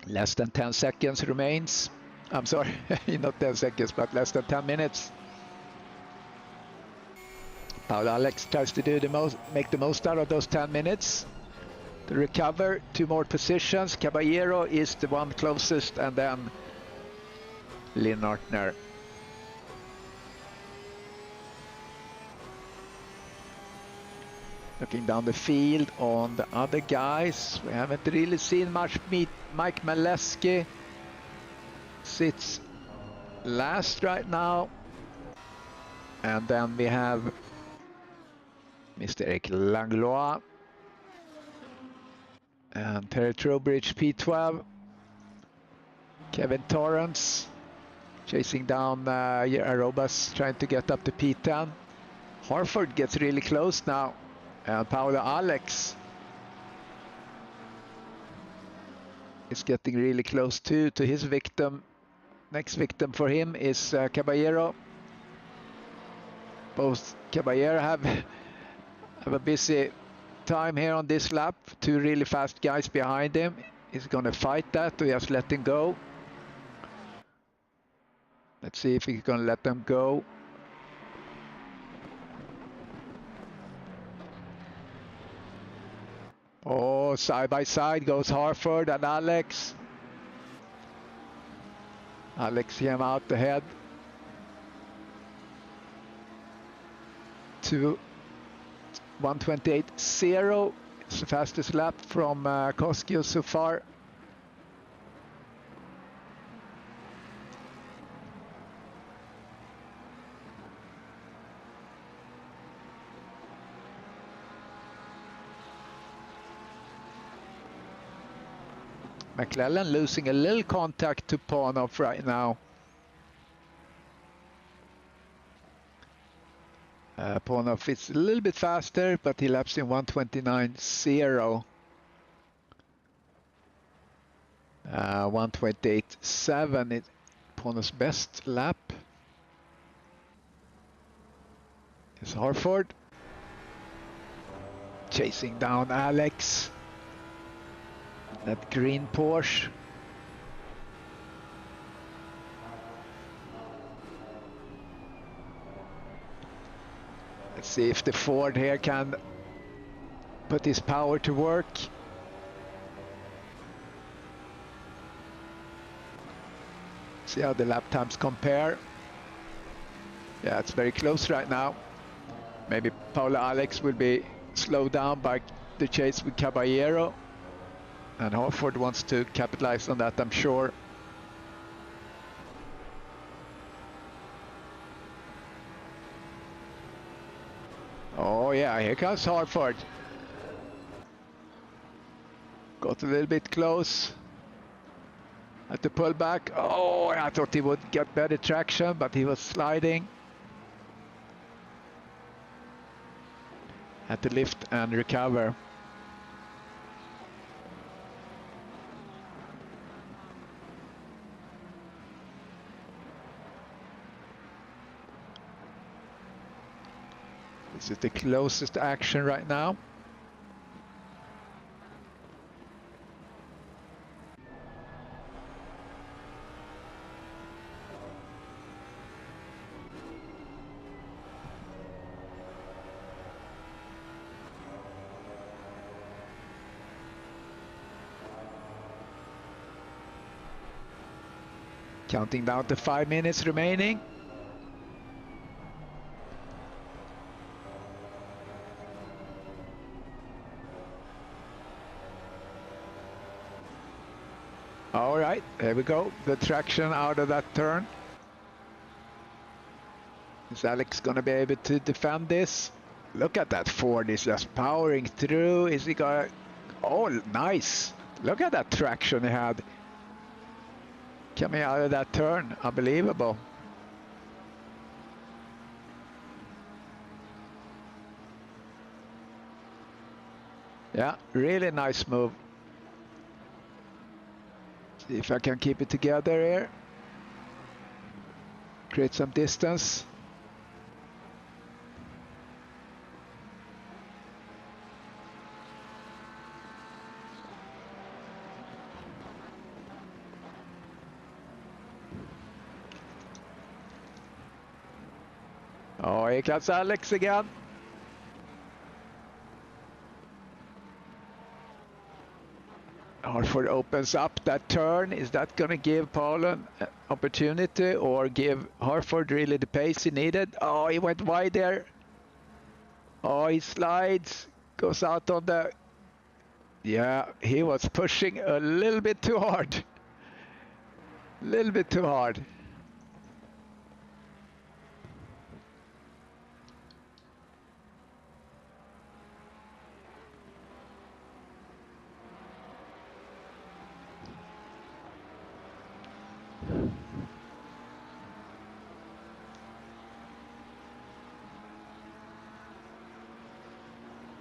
Less than 10 seconds remains. I'm sorry, not 10 seconds, but less than 10 minutes. Paolo Alex tries to do the most, make the most out of those 10 minutes. To recover 2 more positions. Caballero is the one closest, and then Linnartner. Looking down the field on the other guys, we haven't really seen much meet. Mike Maleski sits last right now. And then we have Mr. Eric Langlois and Terry Trowbridge P12. Kevin Torrance chasing down Arobas, trying to get up to P10. Harford gets really close now. And Paolo Alex is getting really close to his victim. Next victim for him is Caballero. Both Caballero have a busy time here on this lap. 2 really fast guys behind him. He's going to fight that or just let him go. Let's see if he's gonna let them go. Oh, side by side goes Harford and Alex. Alex came out ahead to 1:28.0. It's the fastest lap from Koskio so far. McClellan losing a little contact to Panov right now. Panov is a little bit faster, but he laps in 1:29.0. 1:28.7 is Panov's best lap. It's Harford chasing down Alex. That green Porsche. Let's see if the Ford here can put his power to work. See how the lap times compare. Yeah, it's very close right now. Maybe Paolo Alex will be slowed down by the chase with Caballero. And Harford wants to capitalize on that, I'm sure. Oh yeah, here comes Harford. Got a little bit close. Had to pull back. Oh, I thought he would get better traction, but he was sliding. Had to lift and recover. This is the closest action right now. Counting down to 5 minutes remaining. All right, there we go. The traction out of that turn. Is Alex gonna be able to defend this? Look at that Ford, is just powering through. Is he gonna... Oh, nice. Look at that traction he had. Coming out of that turn, unbelievable. Yeah, really nice move. See if I can keep it together here. Create some distance. Oh, here comes Alex again. Harford opens up that turn. Is that going to give Paolo an opportunity or give Harford really the pace he needed? Oh, he went wide there. Oh, he slides, goes out on the... Yeah, he was pushing a little bit too hard. A little bit too hard.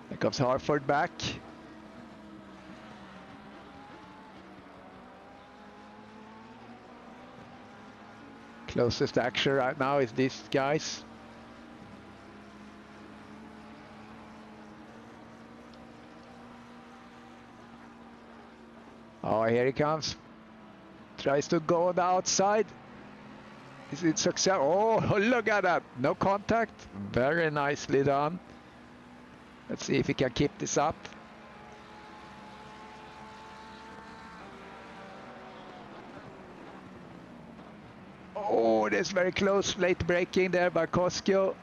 Here comes Harford back. Closest action right now is these guys. Oh, here he comes. Tries to go on the outside. Is it success? Oh, look at that. No contact. Very nicely done. Let's see if he can keep this up. Oh, that's very close. Late braking there by Koskio.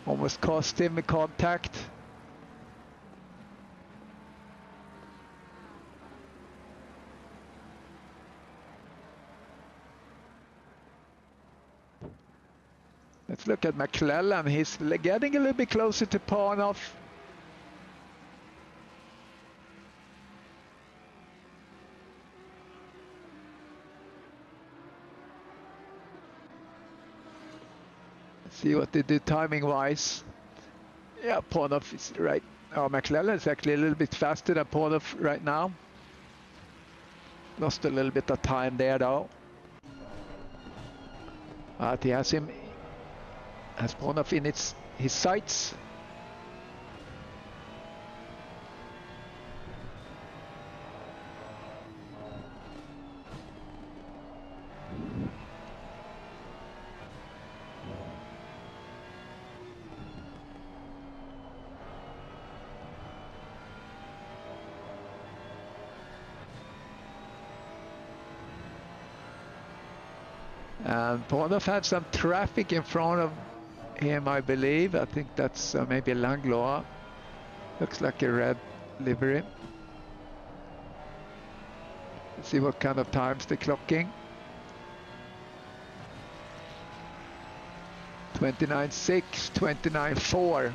Almost cost him a contact. Let's look at McClellan. He's getting a little bit closer to Panov. Let's see what they do timing-wise. Yeah, Panov is right. Oh, McClellan is actually a little bit faster than Panov right now. Lost a little bit of time there, though. But he has him. Has Panov in his sights. And Panov had some traffic in front of him, I believe. I think that's maybe Langlois. Looks like a red livery. Let's see what kind of times they're clocking. 29.6, 29.4.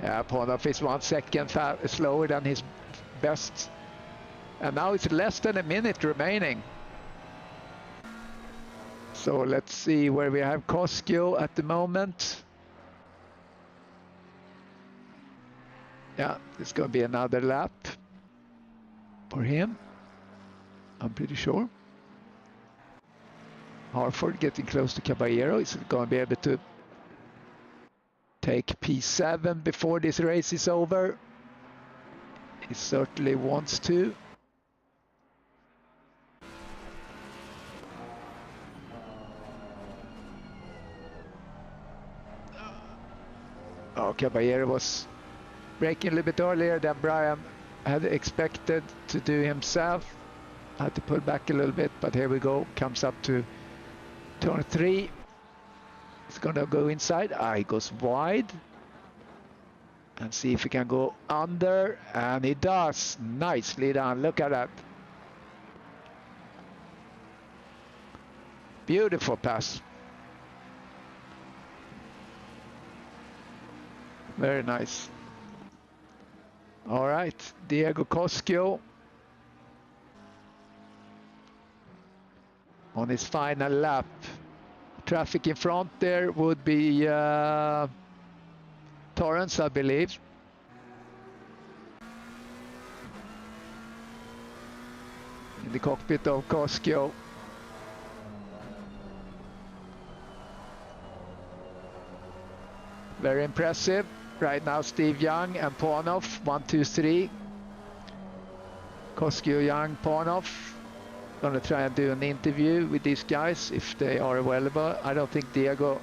Yeah, Panov is 1 second slower than his best. And now it's less than a minute remaining. So let's see where we have Koskio at the moment. Yeah, it's going to be another lap for him, I'm pretty sure. Harford getting close to Caballero. Is going to be able to take P7 before this race is over. He certainly wants to. Oh, Caballero was braking a little bit earlier than Brian had expected to do himself. Had to pull back a little bit, but here we go. Comes up to turn 3. He's gonna go inside. He goes wide. And see if he can go under. And he does. Nicely done. Look at that. Beautiful pass. Very nice. All right, Diego Koskio on his final lap. Traffic in front there would be Torrance, I believe. In the cockpit of Koskio. Very impressive. Right now, Steve Young and Panov, 1, 2, 3. Koskio, Young, Panov. Gonna try and do an interview with these guys if they are available. I don't think Diego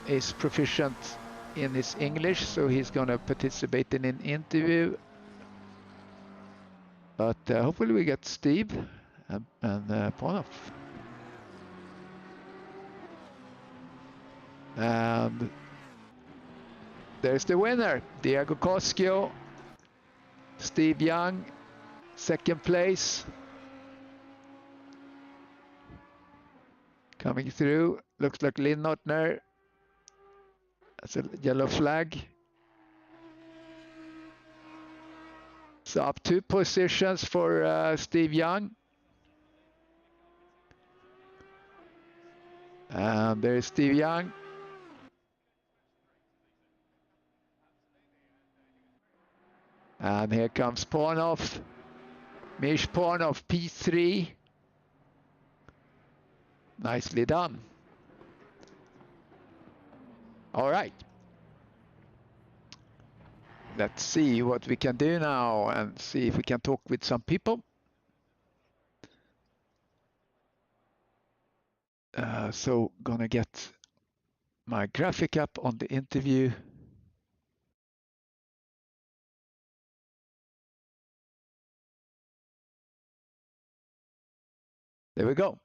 is proficient in his English, so he's gonna participate in an interview. But hopefully we get Steve and Panov. And there's the winner, Diego Koskio. Steve Young, second place. Coming through, looks like Lynn Notner. That's a yellow flag. So up 2 positions for Steve Young. And there's Steve Young. And here comes Panov. Mish Panov, P3. Nicely done. All right. Let's see what we can do now and see if we can talk with some people. So gonna get my graphic up on the interview. There we go.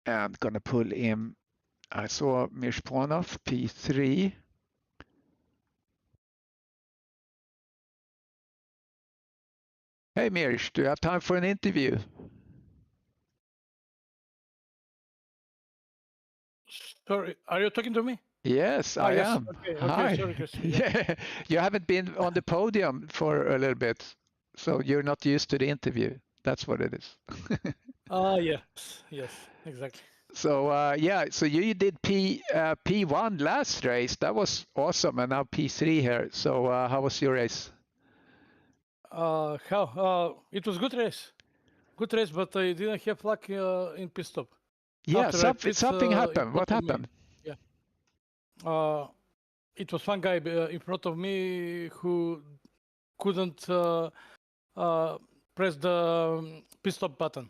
And gonna pull in, I saw Mirshponov, P3. Hey Mirsh, do you have time for an interview? Sorry, are you talking to me? Yes, I yes. am. Okay, Hi. sorry, Chris. Yeah, you haven't been on the podium for a little bit, so you're not used to the interview. That's what it is. Yes, exactly. So yeah, so you did P1 last race. That was awesome, and now P3 here. So how was your race? It was good race, but I didn't have luck in pit stop. Yeah, After I pit, something in happened. front What of me, happened? it was one guy in front of me who couldn't press the pit stop button.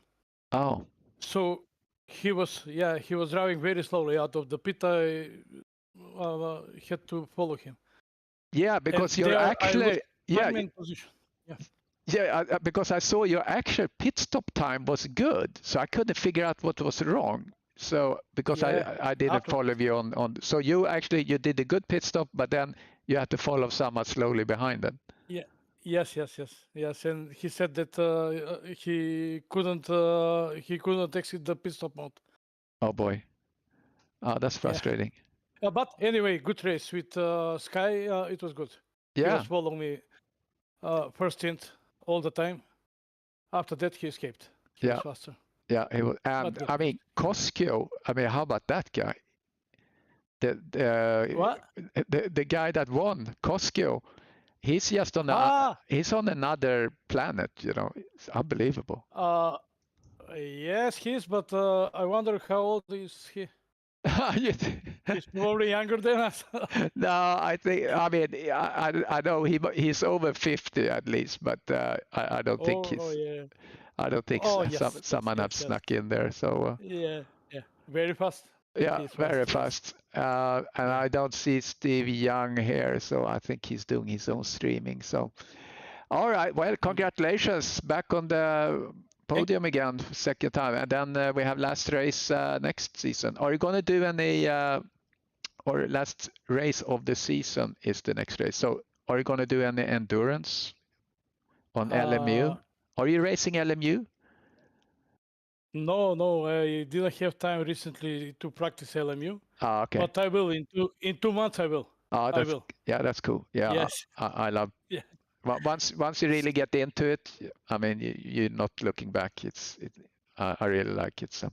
Oh, So he was driving very slowly out of the pit. I had to follow him. yeah, because you're I actually lost yeah. main position. Yeah. Yeah, because I saw your actual pit stop time was good, so I couldn't figure out what was wrong. So because I didn't follow you on, so you did a good pit stop, but then you had to follow somewhat slowly behind them. Yeah. Yes. And he said that he couldn't exit the pit stop mode. Oh boy, that's frustrating. But anyway, good race with Sky. It was good. He Yeah, was following me first stint all the time. After that, he escaped. He was faster. yeah, he was, and But I mean Koskio. I mean, how about that guy? what? The guy that won, Koskio. He's just on he's on another planet. You know, it's unbelievable. Yes, he is. But I wonder how old is he? He's probably younger than us. No, I think. I mean, I know he's over 50 at least, but I don't think he's. Yeah. I don't think someone have snuck in there. So yeah, very fast. yeah, very fast. And I don't see Steve Young here, so I think he's doing his own streaming. So, all right. Well, congratulations, back on the podium again, second time, and then we have last race next season. Are you going to do any? Or last race of the season is the next race. So are you going to do any endurance on LMU? Are you racing LMU? No, I didn't have time recently to practice LMU. Okay. But I will in 2 months. I will. I will. Yeah, that's cool. Yeah, yes. I love. Yeah. Once you really get into it, I mean, you're not looking back. I really like it. So.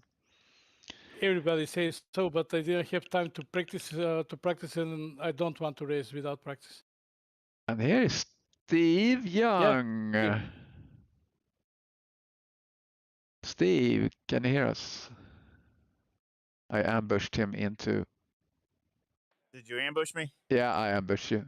Everybody says so, but I didn't have time to practice, and I don't want to race without practice. And here is Steve Young. Yeah. Steve, can you hear us? I ambushed him into. Did you ambush me? Yeah, I ambushed you.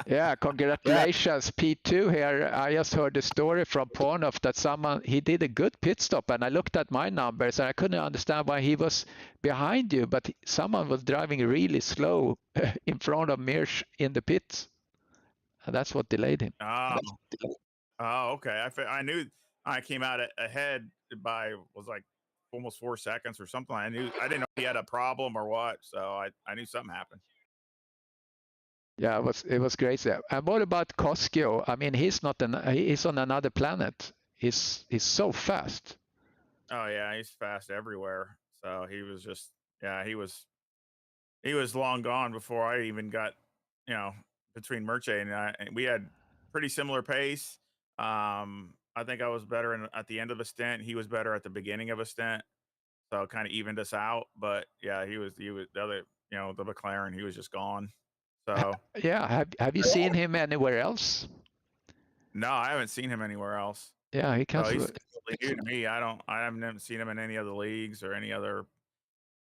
Yeah, congratulations, P2 here. I just heard the story from Pornoff that he did a good pit stop, and I looked at my numbers and I couldn't understand why he was behind you, but someone was driving really slow in front of Mirsch in the pits, and that's what delayed him. Oh, okay. I knew I came out ahead by was like almost 4 seconds or something. I didn't know he had a problem or what, so I knew something happened. Yeah, it was great. And what about Koskio? I mean, he's on another planet. He's so fast. Oh yeah, he's fast everywhere. So he was just he was long gone before I even got between Merche and we had pretty similar pace. I think I was better at the end of a stint. He was better at the beginning of a stint, so it kind of evened us out. But yeah, he was the other the McLaren. He was just gone. So yeah, have you seen him anywhere else? No, I haven't seen him anywhere else. Yeah, he comes. So he's totally new to me. I haven't seen him in any other leagues or any other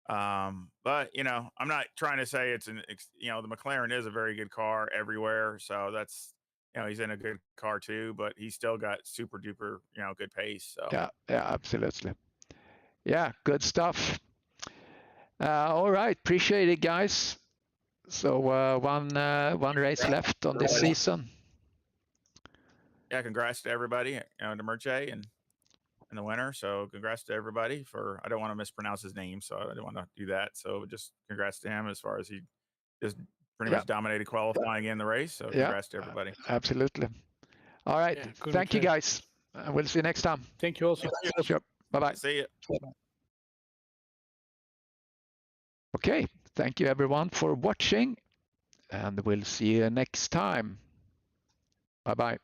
But you know, I'm not trying to say it's you know, the McLaren is a very good car everywhere, so that's, you know, he's in a good car too, but he's still got super duper, you know, good pace. So yeah, absolutely. Yeah, good stuff. All right, appreciate it, guys. So one race left on this season. Yeah, congrats to everybody, you know, to Merche and the winner. So congrats to everybody for, I don't want to mispronounce his name, so I don't want to do that. So just congrats to him as far as he just pretty much dominated qualifying in the race. So congrats to everybody. Absolutely. All right. Thank you, guys. We'll see you next time. Thank you also. Sure. Bye-bye. See you. Okay. Thank you, everyone, for watching. And we'll see you next time. Bye-bye.